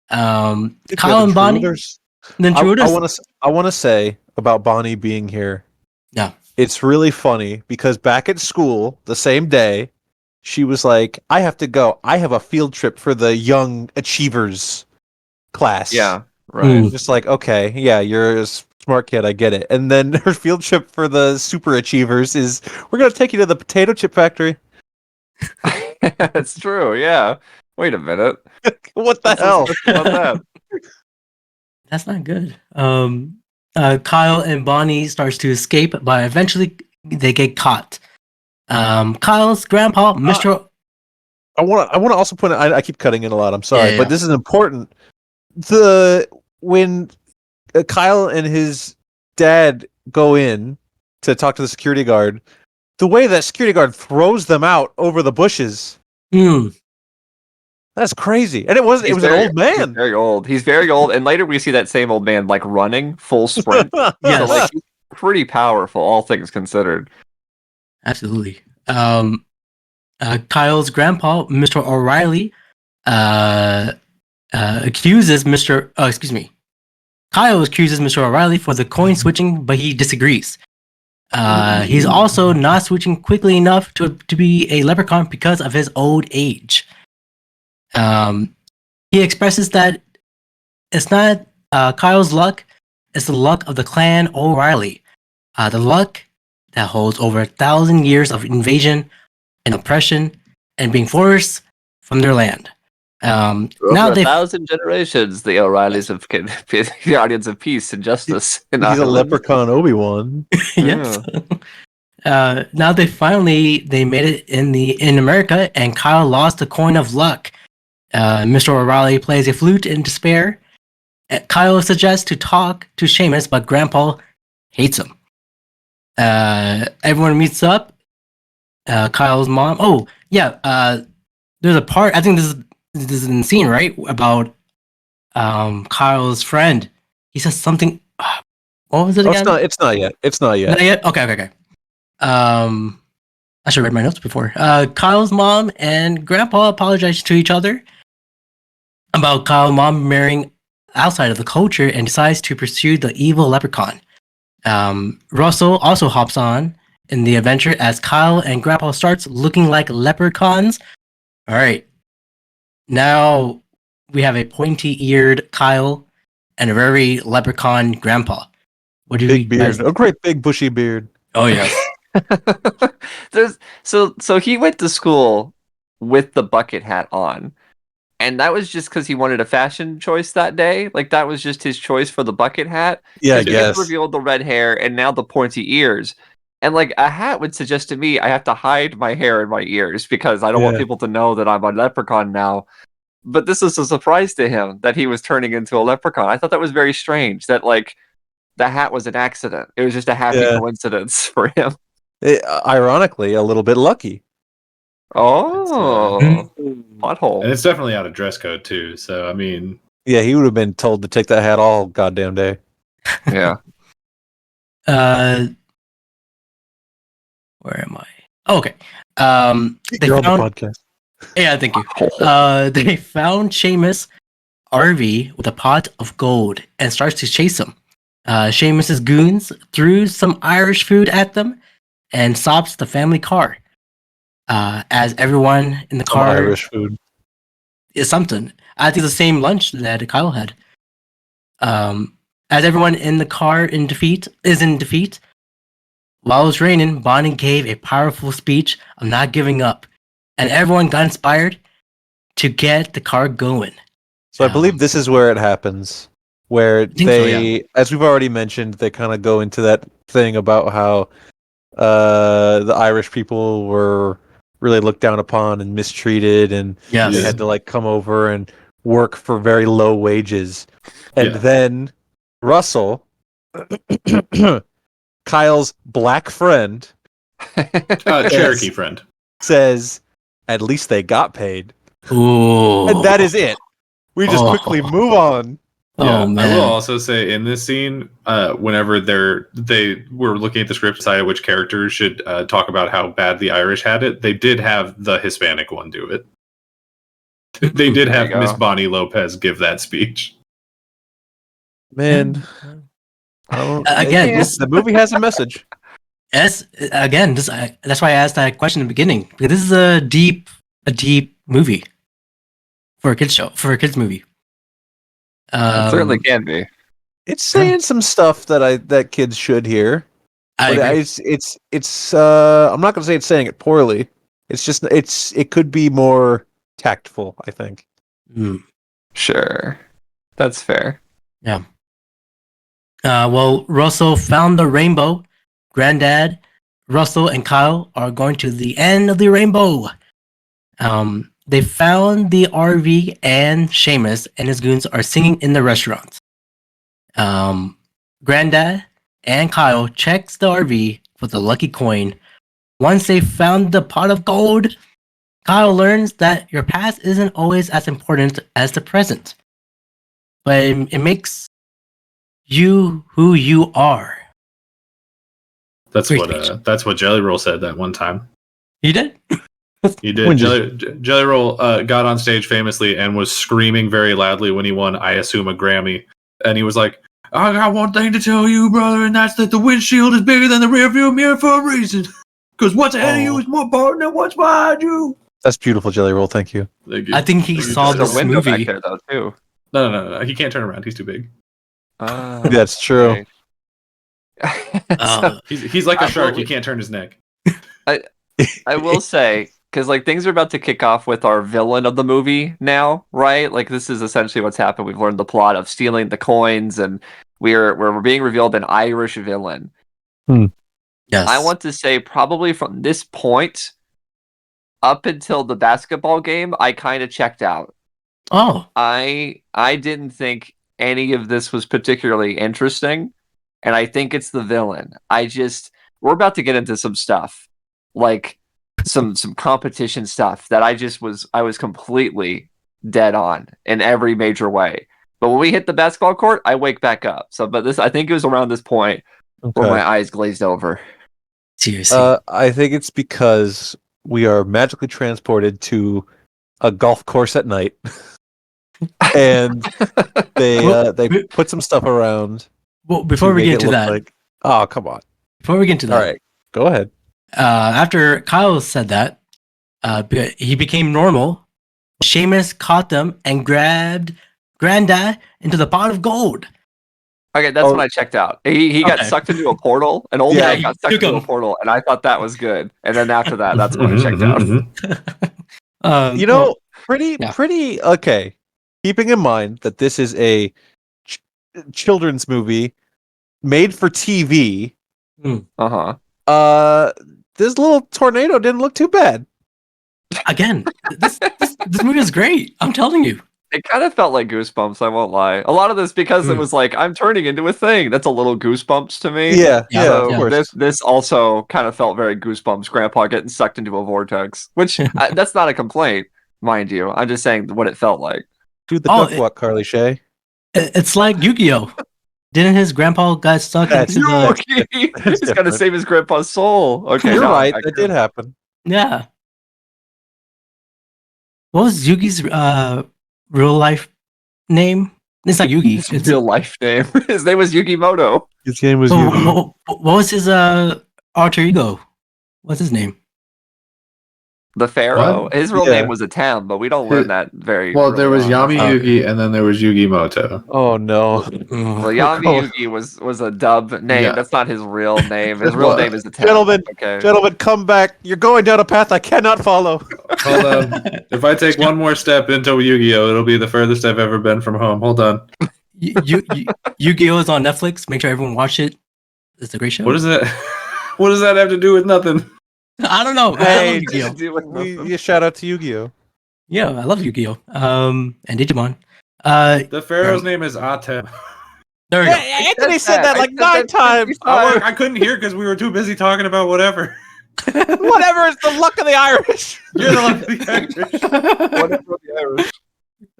Kyle and Bonnie, the intruders. I want to say about Bonnie being here. Yeah. It's really funny because back at school the same day, she was like, "I have to go. I have a field trip for the young achievers class." Yeah, right. Just like, okay, yeah, you're a smart kid, I get it. And then her field trip for the super achievers is, we're gonna take you to the potato chip factory. That's true. Yeah. Wait a minute. What the hell? About that? That's not good. Kyle and Bonnie starts to escape, but eventually they get caught. Kyle's grandpa, Mr. I want to also point out, I keep cutting in a lot. I'm sorry, Yeah. but this is important. When Kyle and his dad go in to talk to the security guard, the way that security guard throws them out over the bushes, that's crazy. And it was an old man. He's very old. He's very old. And later we see that same old man like running full sprint. Yes. So, like, he's pretty powerful, all things considered. Absolutely. Kyle's grandpa, Mr. O'Reilly, accuses Mr. Kyle accuses Mr. O'Reilly for the coin switching, but he disagrees. He's also not switching quickly enough to be a leprechaun because of his old age. He expresses that it's not Kyle's luck, it's the luck of the clan O'Reilly. The luck that holds over 1,000 years of invasion and oppression and being forced from their land. Now For they 1,000 generations, the O'Reillys have been the guardians of peace and justice. He's a leprechaun Obi-Wan. yes. Now they made it in America, and Kyle lost the coin of luck. Mr. O'Reilly plays a flute in despair. Kyle suggests to talk to Seamus, but Grandpa hates him. Everyone meets up. Kyle's mom. Oh yeah. There's a part. I think this is in the scene, right? About Kyle's friend. He says something. What was it again? It's not yet. Not yet? Okay. I should have read my notes before. Kyle's mom and Grandpa apologize to each other about Kyle's mom marrying outside of the culture and decides to pursue the evil leprechaun. Russell also hops on in the adventure as Kyle and Grandpa starts looking like leprechauns. All right. Now we have a pointy-eared Kyle and a very leprechaun Grandpa. What do you Big beard. guys- A great big bushy beard. Oh yes. So he went to school with the bucket hat on, and that was just because he wanted a fashion choice that day. Like, that was just his choice for the bucket hat. Yeah, I He guess. revealed the red hair and now the pointy ears. And like, a hat would suggest to me I have to hide my hair and my ears because I don't want Yeah. people to know that I'm a leprechaun now. But this is a surprise to him that he was turning into a leprechaun. I thought that was very strange. That like the hat was an accident. It was just a happy Yeah. coincidence for him. Ironically, a little bit lucky. Oh, pothole. And it's definitely out of dress code too. So I mean, Yeah, he would have been told to take that hat all goddamn day. Yeah. Where am I? Oh, okay. They You're on found. the podcast. Yeah, thank you. They found Seamus RV with a pot of gold and starts to chase him. Seamus's goons threw some Irish food at them and stops the family car. As everyone in the Some car Irish food. is something. I think the same lunch that Kyle had. As everyone in the car is in defeat. While it was raining, Bonnie gave a powerful speech of not giving up, and everyone got inspired to get the car going. So I believe this is where it happens, where think so, they, as we've already mentioned, they kind of go into that thing about how the Irish people were really looked down upon and mistreated, and Yes. they had to like come over and work for very low wages. And Yeah. then Russell, Kyle's black friend, Cherokee friend. says, "At least they got paid," Ooh. and that is it. We just Oh. quickly move on Oh man. I will also say in this scene, whenever they were looking at the script, decided which characters should talk about how bad the Irish had it. They did have the Hispanic one do it. They did have Miss Bonnie Lopez give that speech. Man, Again, the movie has a message. that's why I asked that question in the beginning, because this is a deep movie for a kids show, for a kids movie. It certainly can be. It's saying some stuff that kids should hear. I But agree. it's I'm not gonna say it's saying it poorly. It's just it could be more tactful, I think. Mm. Sure. That's fair. Yeah. Well, Russell found the rainbow. Granddad, Russell, and Kyle are going to the end of the rainbow. They found the RV, and Seamus and his goons are singing in the restaurant. Granddad and Kyle checks the RV for the lucky coin. Once they found the pot of gold, Kyle learns that your past isn't always as important as the present, but it makes you who you are. That's Great what Jelly Roll said that one time. You did? He did. Jelly Roll got on stage famously and was screaming very loudly when he won, I assume, a Grammy. And he was like, I got one thing to tell you, brother, and that's that the windshield is bigger than the rearview mirror for a reason. Because what's ahead of you is more important than what's behind you. That's beautiful, Jelly Roll. Thank you. Thank you. I think he saw There's this a window movie. back there, though, too. No. He can't turn around. He's too big. That's true. He's like a shark. You can't turn his neck. I will say, because like things are about to kick off with our villain of the movie now, right? Like this is essentially what's happened. We've learned the plot of stealing the coins, and we're being revealed an Irish villain. Yes. I want to say probably from this point up until the basketball game, I kind of checked out. Oh. I didn't think any of this was particularly interesting, and I think it's the villain. We're about to get into some stuff, like some competition stuff that I was completely dead on in every major way. But when we hit the basketball court, I wake back up. So, but I think it was around this point where my eyes glazed over. Seriously. I think it's because we are magically transported to a golf course at night, and they put some stuff around. Well, before we get to that, like, oh come on! before we get to that, All right, go ahead. After Kyle said that, he became normal. Seamus caught them and grabbed Granddad into the pot of gold. Okay, that's when I checked out. He got sucked into a portal. An old guy got sucked into a portal, and I thought that was good. And then after that, that's when I checked out. Pretty okay. Keeping in mind that this is a children's movie made for TV. This little tornado didn't look too bad. Again, this movie is great. I'm telling you. It kind of felt like Goosebumps, I won't lie. A lot of this because it was like, I'm turning into a thing. That's a little Goosebumps to me. Yeah, So of course. this also kind of felt very Goosebumps, Grandpa getting sucked into a vortex. Which, that's not a complaint, mind you. I'm just saying what it felt like. Do the duck walk, Carly Shay. It's like Yu-Gi-Oh! Didn't his grandpa got stuck into the... He's got to save his grandpa's soul. Okay, You're right. That did happen. Yeah. What was Yugi's real life name? It's not Yugi. It's real life name. His name was Yugimoto. His name was Yugi. What was his alter ego? What's his name? The Pharaoh. What? His real name was a town, but we don't learn that very. Well, there was early on. Yami Yugi, and then there was Yugimoto. Oh no! Well, Yami Yugi was a dub name. Yeah. That's not his real name. His real name is a town. Gentlemen, come back! You're going down a path I cannot follow. Hold on. If I take one more step into Yu-Gi-Oh, it'll be the furthest I've ever been from home. Hold on. Yu-Gi-Oh is on Netflix. Make sure everyone watch it. It's a great show. What is that? What does that have to do with nothing? I don't know. Hey, I love Yu-Gi-Oh. You shout out to Yu-Gi-Oh. Yeah, I love Yu-Gi-Oh. And Digimon. The pharaoh's name is Atem. There we go. Anthony said that like 9 times. I couldn't hear because we were too busy talking about whatever. Whatever is the luck of the Irish. You're the luck of the Irish. Whatever the Irish.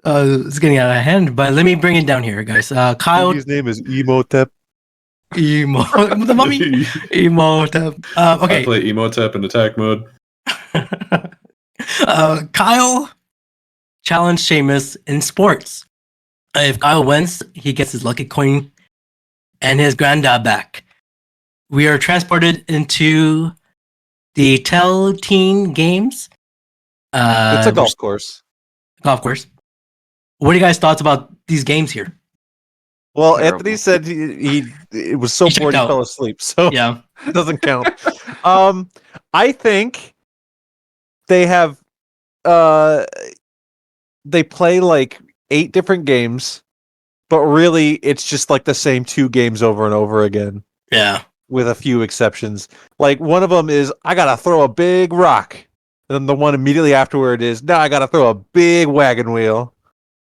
It's getting out of hand, but let me bring it down here, guys. Kyle, His name is Emotep. emo, the mummy, Emotep. I Okay, play Emotep in attack mode. Kyle challenged Sheamus in sports. If Kyle wins, he gets his lucky coin and his granddad back. We are transported into the Teen Games. It's a golf course. Golf course. What are you guys' thoughts about these games here? Well, Terrible. Anthony said he it was so He checked bored he out. fell asleep, so Yeah. it doesn't count. I think they have they play like 8 different games, but really it's just like the same 2 games over and over again, Yeah. with a few exceptions. Like one of them is I gotta throw a big rock, and then the one immediately afterward is now I gotta throw a big wagon wheel.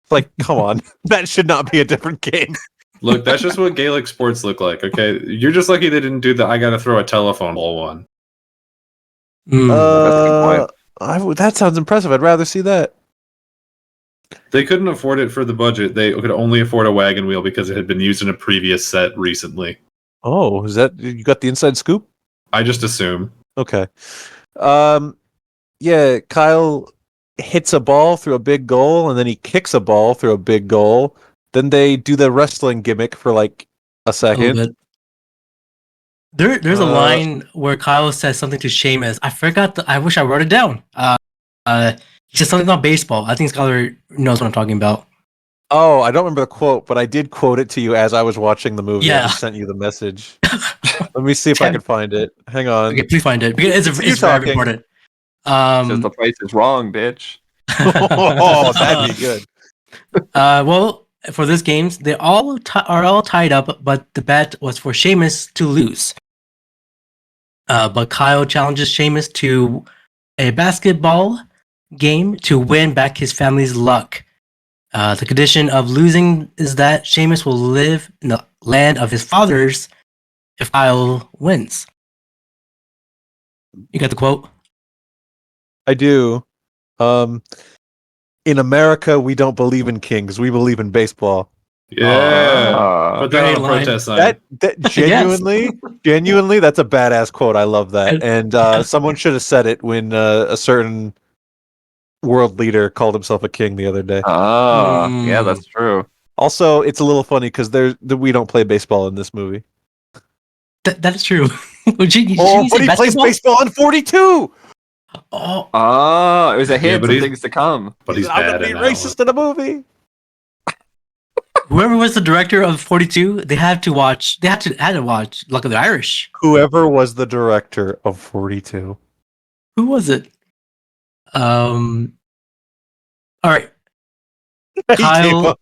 It's like, come on, that should not be a different game. Look, that's just what Gaelic sports look like. Okay, you're just lucky they didn't do the "I gotta throw a telephone pole" one. That's a good point. That sounds impressive. I'd rather see that. They couldn't afford it for the budget. They could only afford a wagon wheel because it had been used in a previous set recently. Oh, is that you got the inside scoop? I just assume. Okay. Yeah, Kyle hits a ball through a big goal, and then he kicks a ball through a big goal. Then they do the wrestling gimmick for like a A second. little bit. There's a line where Kyle says something to Sheamus. I forgot. I wish I wrote it down. He says something about baseball. I think Skyler knows what I'm talking about. Oh, I don't remember the quote, but I did quote it to you as I was watching the movie. I Yeah. just sent you the message. Let me see if I can find it. Hang on. Okay, please find it because it's You're very talking. important. Says the price is wrong, bitch. Oh, that'd be good. Well, for this games, they all are all tied up, but the bet was for Sheamus to lose. But Kyle challenges Sheamus to a basketball game to win back his family's luck. The condition of losing is that Sheamus will live in the land of his fathers if Kyle wins. You got the quote? I do. In America, we don't believe in kings. We believe in baseball. Yeah, put that great on a line. protest sign. That genuinely, that's a badass quote. I love that. And someone should have said it when a certain world leader called himself a king the other day. Yeah, that's true. Also, it's a little funny because we don't play baseball in this movie. That is true. Would you Oh, say but he plays basketball? baseball in 42. Oh, It was a hint but of he's- things to come. But he's I'm bad gonna be in that racist in a movie. whoever was the director of 42, they had to watch Luck of the Irish. Whoever was the director of 42. Who was it? All right. He gave Kyle. up.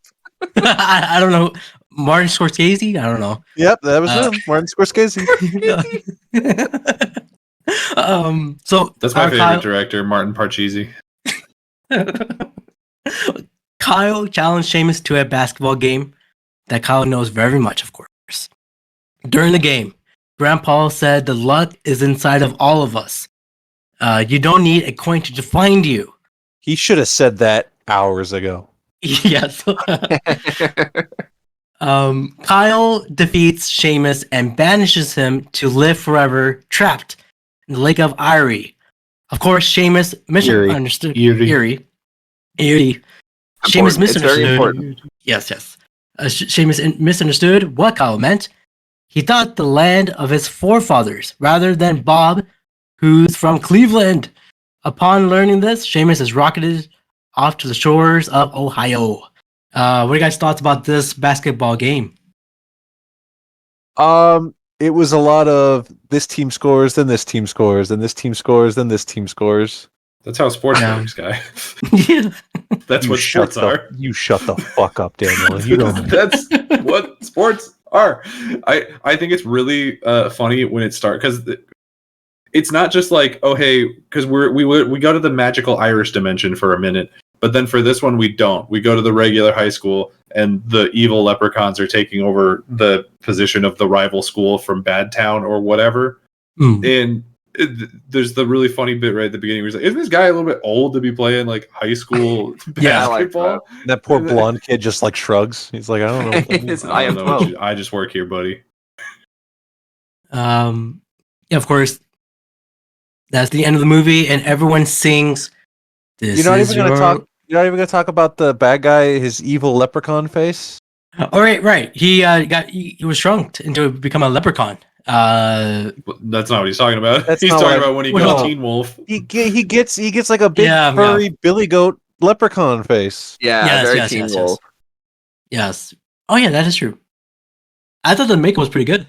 I don't know. Martin Scorsese? I don't know. Yep, that was him. Martin Scorsese. So That's my our favorite director, Martin Parcheesi. Kyle challenged Sheamus to a basketball game that Kyle knows very much, of course. During the game, Grandpa said the luck is inside of all of us. You don't need a coin to find you. He should have said that hours ago. Yes. Kyle defeats Sheamus and banishes him to live forever trapped in the Lake of Erie. Of course, Sheamus misunderstood. Erie. Sheamus Important. It's very misunderstood. important. Yes. Sheamus misunderstood what Kyle meant. He thought the land of his forefathers rather than Bob, who's from Cleveland. Upon learning this, Sheamus is rocketed off to the shores of Ohio. What are you guys' thoughts about this basketball game? It was a lot of this team scores, then this team scores, then this team scores, then this team scores. That's how sports Yeah. works, guy. Yeah. That's You what shut sports the- are. You shut the fuck up, Daniel. You don't. That's what sports are. I think it's really funny when it starts because it's not just like, oh hey, because we go to the magical Irish dimension for a minute, but then for this one we don't. We go to the regular high school, and the evil leprechauns are taking over the position of the rival school from Bad Town or whatever. Mm. And there's the really funny bit right at the beginning where he's like, "Isn't this guy a little bit old to be playing like high school Yeah, I like basketball?" That poor blonde kid just like shrugs. He's like, I don't know. What that means. I I am don't know. 12. I just work here, buddy. Yeah, of course, that's the end of the movie, and everyone sings. This You're not is even gonna talk. You're not even gonna talk about the bad guy, his evil leprechaun face. Oh, right. He was shrunk into become a leprechaun. That's not what he's talking about. That's He's not talking what I- about when he well, goes Teen Wolf. He gets like a big Yeah, furry billy goat leprechaun face. Yeah, Yes, very yes, Teen yes, Wolf. yes. Oh yeah, that is true. I thought the makeup was pretty good.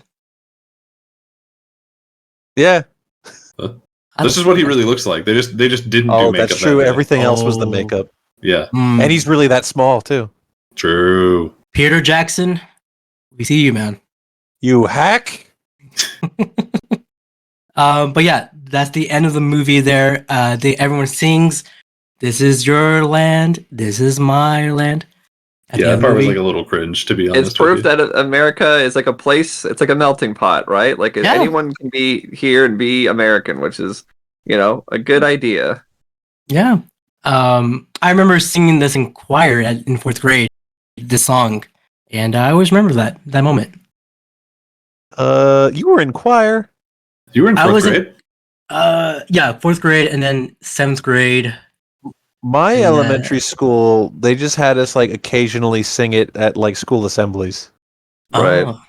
Yeah. This is what he really looks like. They just didn't do Oh, makeup. that's true. that way. Everything else was the Oh. makeup, Yeah, and he's really that small too. true. Peter Jackson. We see you, man. You hack. But yeah, that's the end of the movie. There, everyone sings. This is your land. This is my land. At the Yeah, end that of part the was movie. like a little cringe, to be honest. It's proof with you. that America is like a place. It's like a melting pot, right? Like Yeah. anyone can be here and be American, which is, a good idea. Yeah. I remember singing this in choir in fourth grade. This song, and I always remember that moment. You were in choir. You were in I fourth was in- grade. Yeah, fourth grade, and then seventh grade. My Yeah. elementary school, they just had us like occasionally sing it at like school assemblies. Right. Oh.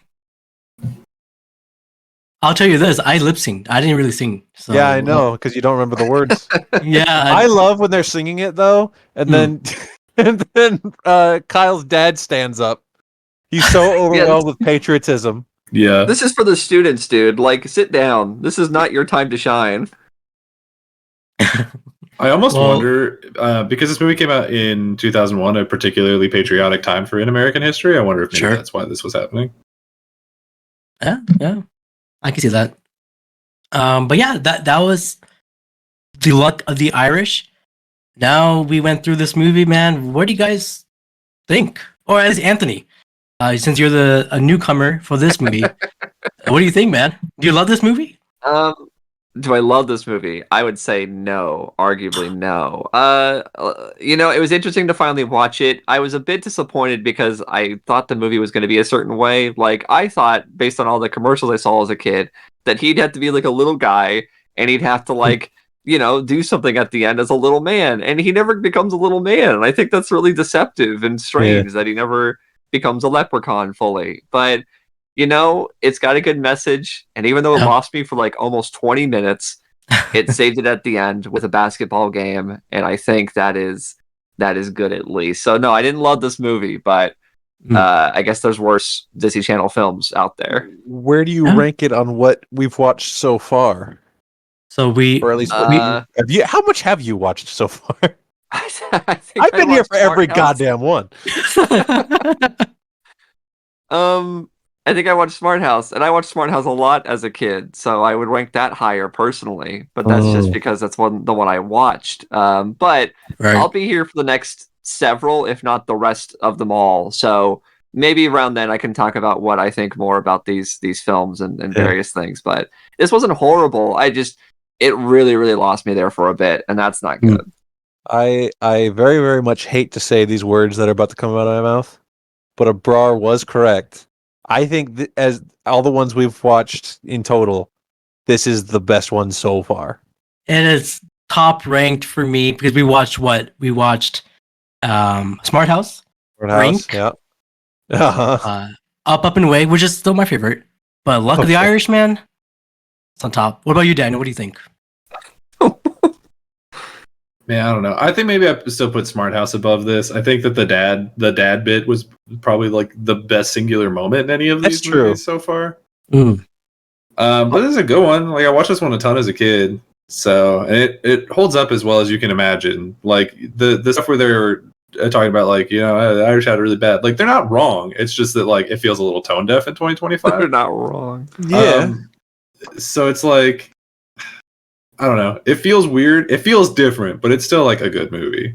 I'll tell you this: I lip synced. I didn't really sing. So, Yeah, I know, because you don't remember the words. Yeah, I love when they're singing it though, and then Kyle's dad stands up. He's so overwhelmed with patriotism. Yeah, This is for the students, dude. Like, sit down. This is not your time to shine. I almost Well- wonder because this movie came out in 2001, a particularly patriotic time for in American history. I wonder if maybe Sure. that's why this was happening. yeah, I can see that. But yeah, that was the luck of the Irish. Now we went through this movie, man. What do you guys think? Or at least Anthony, since you're a newcomer for this movie, what do you think, man? Do you love this movie? Do I love this movie? I would say no. Arguably no. It was interesting to finally watch it. I was a bit disappointed because I thought the movie was going to be a certain way. Like, I thought, based on all the commercials I saw as a kid, that he'd have to be like a little guy and he'd have to like, do something at the end as a little man. And he never becomes a little man. And I think that's really deceptive and strange that he never becomes a leprechaun fully. But it's got a good message, and even though it lost me for like almost 20 minutes, it saved it at the end with a basketball game, and I think that is good at least. So no, I didn't love this movie, but I guess there's worse Disney Channel films out there. Where do you Yeah. rank it on what we've watched so far? So we, Or at least what have you? How much have you watched so far? I think I've been here for every Smart House. goddamn one. I think I watched Smart House, and I watched Smart House a lot as a kid, so I would rank that higher personally. But that's just because that's the one I watched. But right. I'll be here for the next several, if not the rest of them all. So maybe around then I can talk about what I think more about these films and various things. But this wasn't horrible. It really, really lost me there for a bit, and that's not good. I very, very much hate to say these words that are about to come out of my mouth, but Abrar was correct. I think as all the ones we've watched in total, this is the best one so far. And it's top ranked for me because we watched Smart House, Rank? Yeah. Uh-huh. Up and Away, which is still my favorite. But Luck of the Okay. Irishman, it's on top. What about you, Daniel? What do you think? Man, I don't know. I think maybe I still put Smart House above this. I think that the dad bit was probably like the best singular moment in any of That's these true. movies so far. Mm. But this is a good one. Like I watched this one a ton as a kid, so and it holds up as well as you can imagine. Like the stuff where they were talking about, like the Irish had it really bad. Like they're not wrong. It's just that like it feels a little tone deaf in They're 2025. not wrong. Yeah. So it's like I don't know. It feels weird. It feels different, but it's still like a good movie.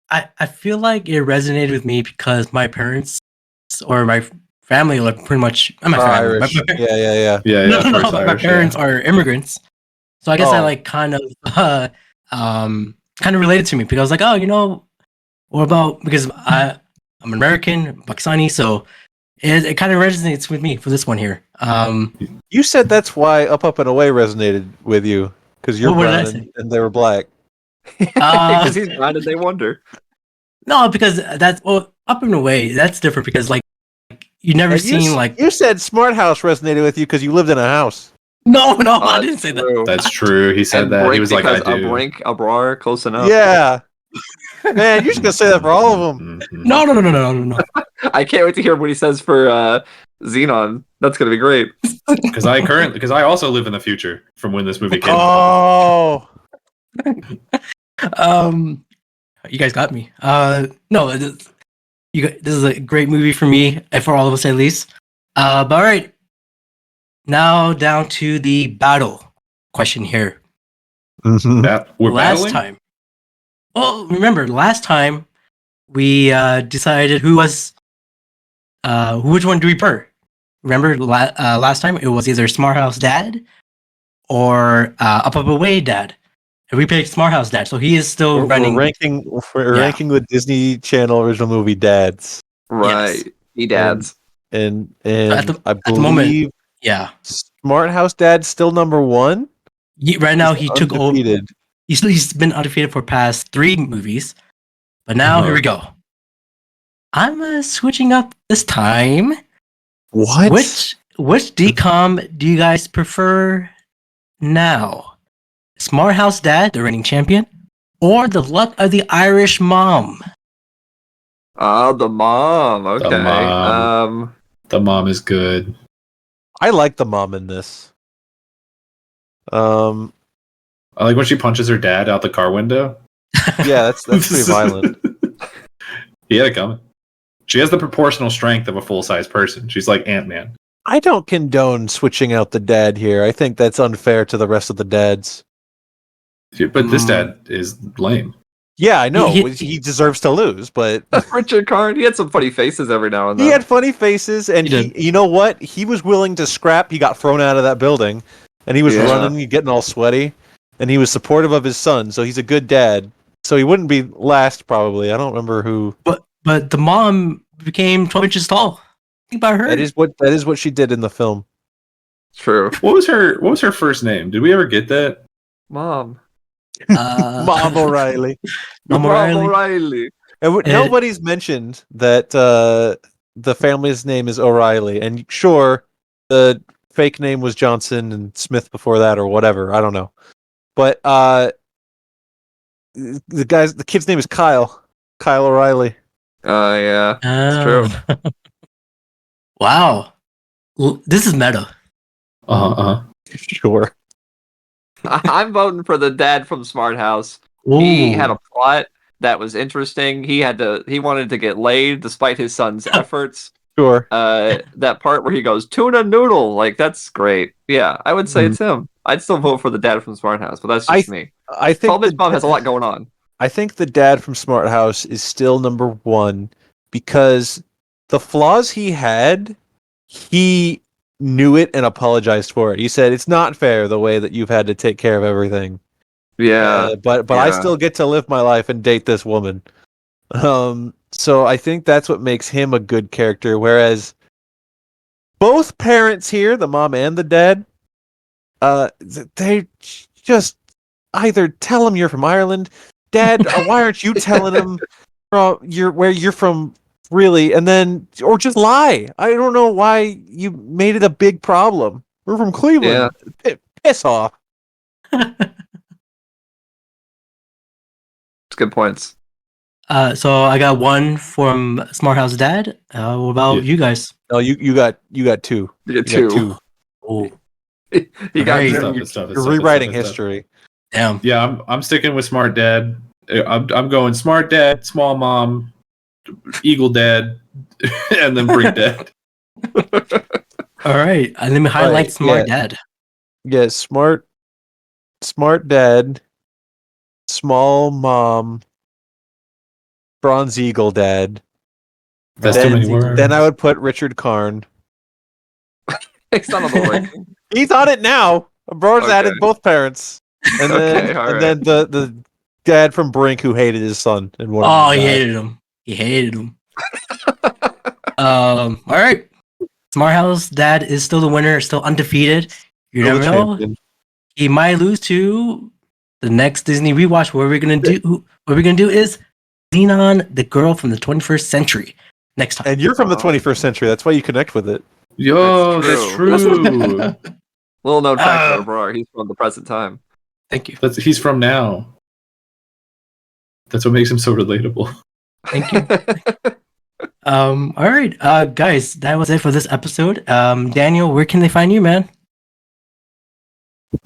I feel like it resonated with me because my parents or my family, like pretty much, not my family. Irish. My, Yeah. Yeah, no, of course, my Irish, parents yeah. are immigrants. So I guess I Oh. like kind of related to me because I was like, oh, what about because I'm American, Pakistani, so it kind of resonates with me for this one here. You said that's why Up and Away resonated with you because you're What did I brown say? and they were black. Because he's blind and they wonder. No, because that's Up and Away. That's different because like you never And seen like you said Smart House resonated with you because you lived in a house. no, Oh, I didn't say that. true. That's true. He said And that. He Brink was like, I because do. Abrar, close enough. Yeah, man, you're just gonna say that for all of them. No. I can't wait to hear what he says for Xenon. That's gonna be great. Because I also live in the future from when this movie came out. Oh, You guys got me. No, this is a great movie for me and for all of us at least. But all right, now down to the battle question here. We're last battling? time, well, remember last time we decided which one do we prefer. Remember last time it was either Smart House Dad or Up Away Dad. And we picked Smart House Dad, so he is still running. We're ranking the Disney Channel original movie dads, Right. E-dads. and At I the moment, believe yeah. Smart House Dad's still number one. Right now he took over. Undefeated. He's been undefeated for past 3 movies, but now here we go. I'm switching up this time. What? Which decom do you guys prefer now? Smart House Dad, the reigning champion, or the Luck of the Irish Mom? Oh, the mom. Okay. mom. The mom is good. I like the mom in this. I like when she punches her dad out the car window. Yeah, that's pretty violent. He had it coming. She has the proportional strength of a full-size person. She's like Ant-Man. I don't condone switching out the dad here. I think that's unfair to the rest of the dads. But this dad is lame. Yeah, I know. He- He deserves to lose, but Richard Karn, he had some funny faces every now and then. he had funny faces, and He did. you know what? He was willing to scrap. He got thrown out of that building, and he was Yeah. running, getting all sweaty, and he was supportive of his son, so he's a good dad. So he wouldn't be last, probably. I don't remember who. But the mom became 12 inches tall. Think about her. That is what she did in the film. True. What was her first name? Did we ever get that? Mom. Mom O'Reilly. Mom O'Reilly. And nobody's mentioned that the family's name is O'Reilly, and sure, the fake name was Johnson and Smith before that, or whatever. I don't know, but the kid's name is Kyle O'Reilly. Yeah. It's true. Wow. This is meta. Sure. I'm voting for the dad from Smart House. Ooh. He had a plot that was interesting. He wanted to get laid despite his son's efforts. Sure. That part where he goes tuna noodle, like that's great. Yeah, I would say it's him. I'd still vote for the dad from Smart House, but that's just me. I think Twelve Inch Mom has a lot going on. I think the dad from Smart House is still number one because the flaws he had, he knew it and apologized for it. He said, "It's not fair the way that you've had to take care of everything." Yeah, but I still get to live my life and date this woman. So I think that's what makes him a good character. Whereas both parents here, the mom and the dad, they just either tell him you're from Ireland, Dad. Why aren't you telling him where you're from? Really, and then or just lie. I don't know why you made it a big problem. We're from Cleveland. Yeah. Piss off. It's good points. So I got one from Smart House Dad. What about you guys? No, you got two. You get two. Oh, You got Great. You're rewriting history. damn. Yeah, I'm sticking with Smart Dad. I'm going Smart Dad, Small Mom, Eagle Dad, and then Brink Dad. All right, let me highlight Smart Dad. Yeah, smart dad, small mom, bronze eagle dad. That's too many words. Then I would put Richard Karn. It's not on the ranking. He's on it now. Abrar's Okay. added both parents, and then Okay, all and right. then the dad from Brink who hated his son and wanted Oh, him he to die. hated him. He hated him. All right. Smart House dad is still the winner, still undefeated. You Still never the know. champion. He might lose to the next Disney rewatch. What we're gonna do is lean on the girl from the 21st century next time. And you're from the 21st century. That's why you connect with it. Yo, That's that's true. true. Little known fact Ah. about Abrar, he's from the present time. Thank you. He's from now. That's what makes him so relatable. Thank you. All right, guys, that was it for this episode. Daniel, where can they find you, man?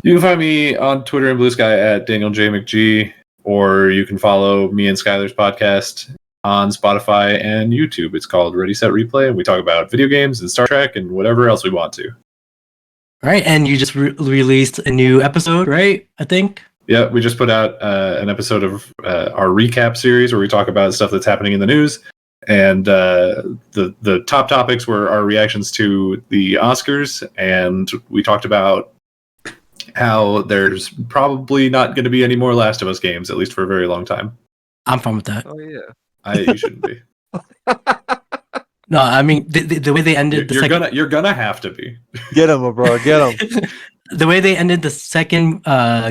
You can find me on Twitter and Blue Sky at Daniel J. McG, or you can follow me and Skyler's podcast on Spotify and YouTube. It's called Ready Set Replay, and we talk about video games and Star Trek and whatever else we want to. All right, and you just released a new episode, right? I think. Yeah, we just put out an episode of our recap series where we talk about stuff that's happening in the news. And the top topics were our reactions to the Oscars, and we talked about how there's probably not going to be any more Last of Us games, at least for a very long time. I'm fine with that. Oh yeah. You shouldn't be. No, I mean the way they ended the second. You're gonna have to be. Get him, Abrar. Get him. The way they ended the second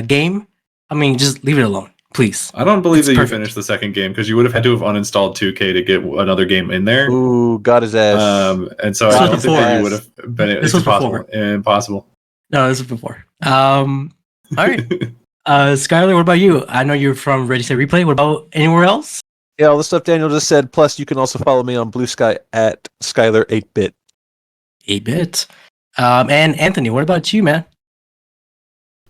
game. I mean, just leave it alone, please. I don't believe It's that perfect. you finished the second game because you would have had to have uninstalled 2K to get another game in there. Ooh, got his ass. And so This I was don't think that before. you would have been. This It's was impossible. before. Impossible. No, this was before. All right. Skyler, what about you? I know you're from Ready Set Replay. What about anywhere else? Yeah, all the stuff Daniel just said. Plus, you can also follow me on Blue Sky at Skyler8bit. 8-bit. And Anthony, what about you, man?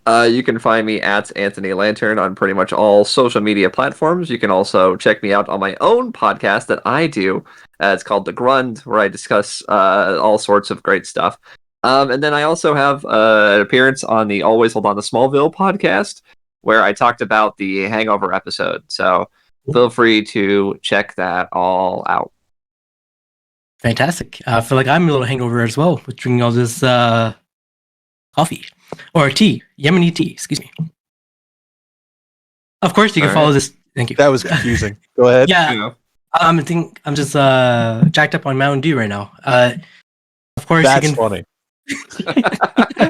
You can find me at Anthony Lantern on pretty much all social media platforms. You can also check me out on my own podcast that I do. It's called The Grud, where I discuss all sorts of great stuff. And then I also have an appearance on the Always Hold On to Smallville podcast, where I talked about the Hangover episode. So feel free to check that all out. Fantastic. I feel like I'm a little hangover as well with drinking all this coffee or tea, Yemeni tea. Excuse me. Of course, you can All follow right. this. Thank you. That was confusing. Go ahead. Yeah, I'm just jacked up on Mountain Dew right now. Of course, That's you can. funny.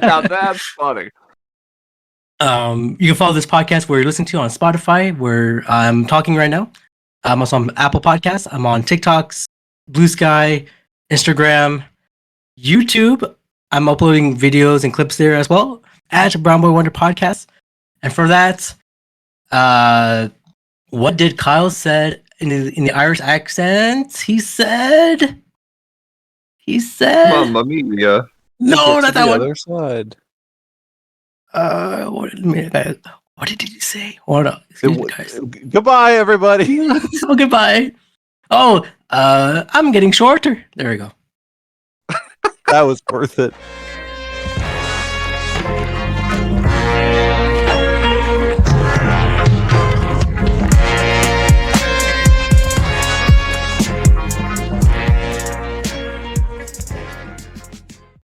Now that's funny. You can follow this podcast where you're listening to on Spotify, where I'm talking right now. I'm also on Apple Podcasts. I'm on TikToks, Blue Sky, Instagram, YouTube. I'm uploading videos and clips there as well at Brown Boy Wonder Podcast. And for that, what did Kyle said in the Irish accent? He said, Mamma mia. no, Get not to that the one. other side. What did he say? Hold on, excuse me, guys. Goodbye, everybody. So goodbye. Oh, I'm getting shorter. There we go. That was worth it.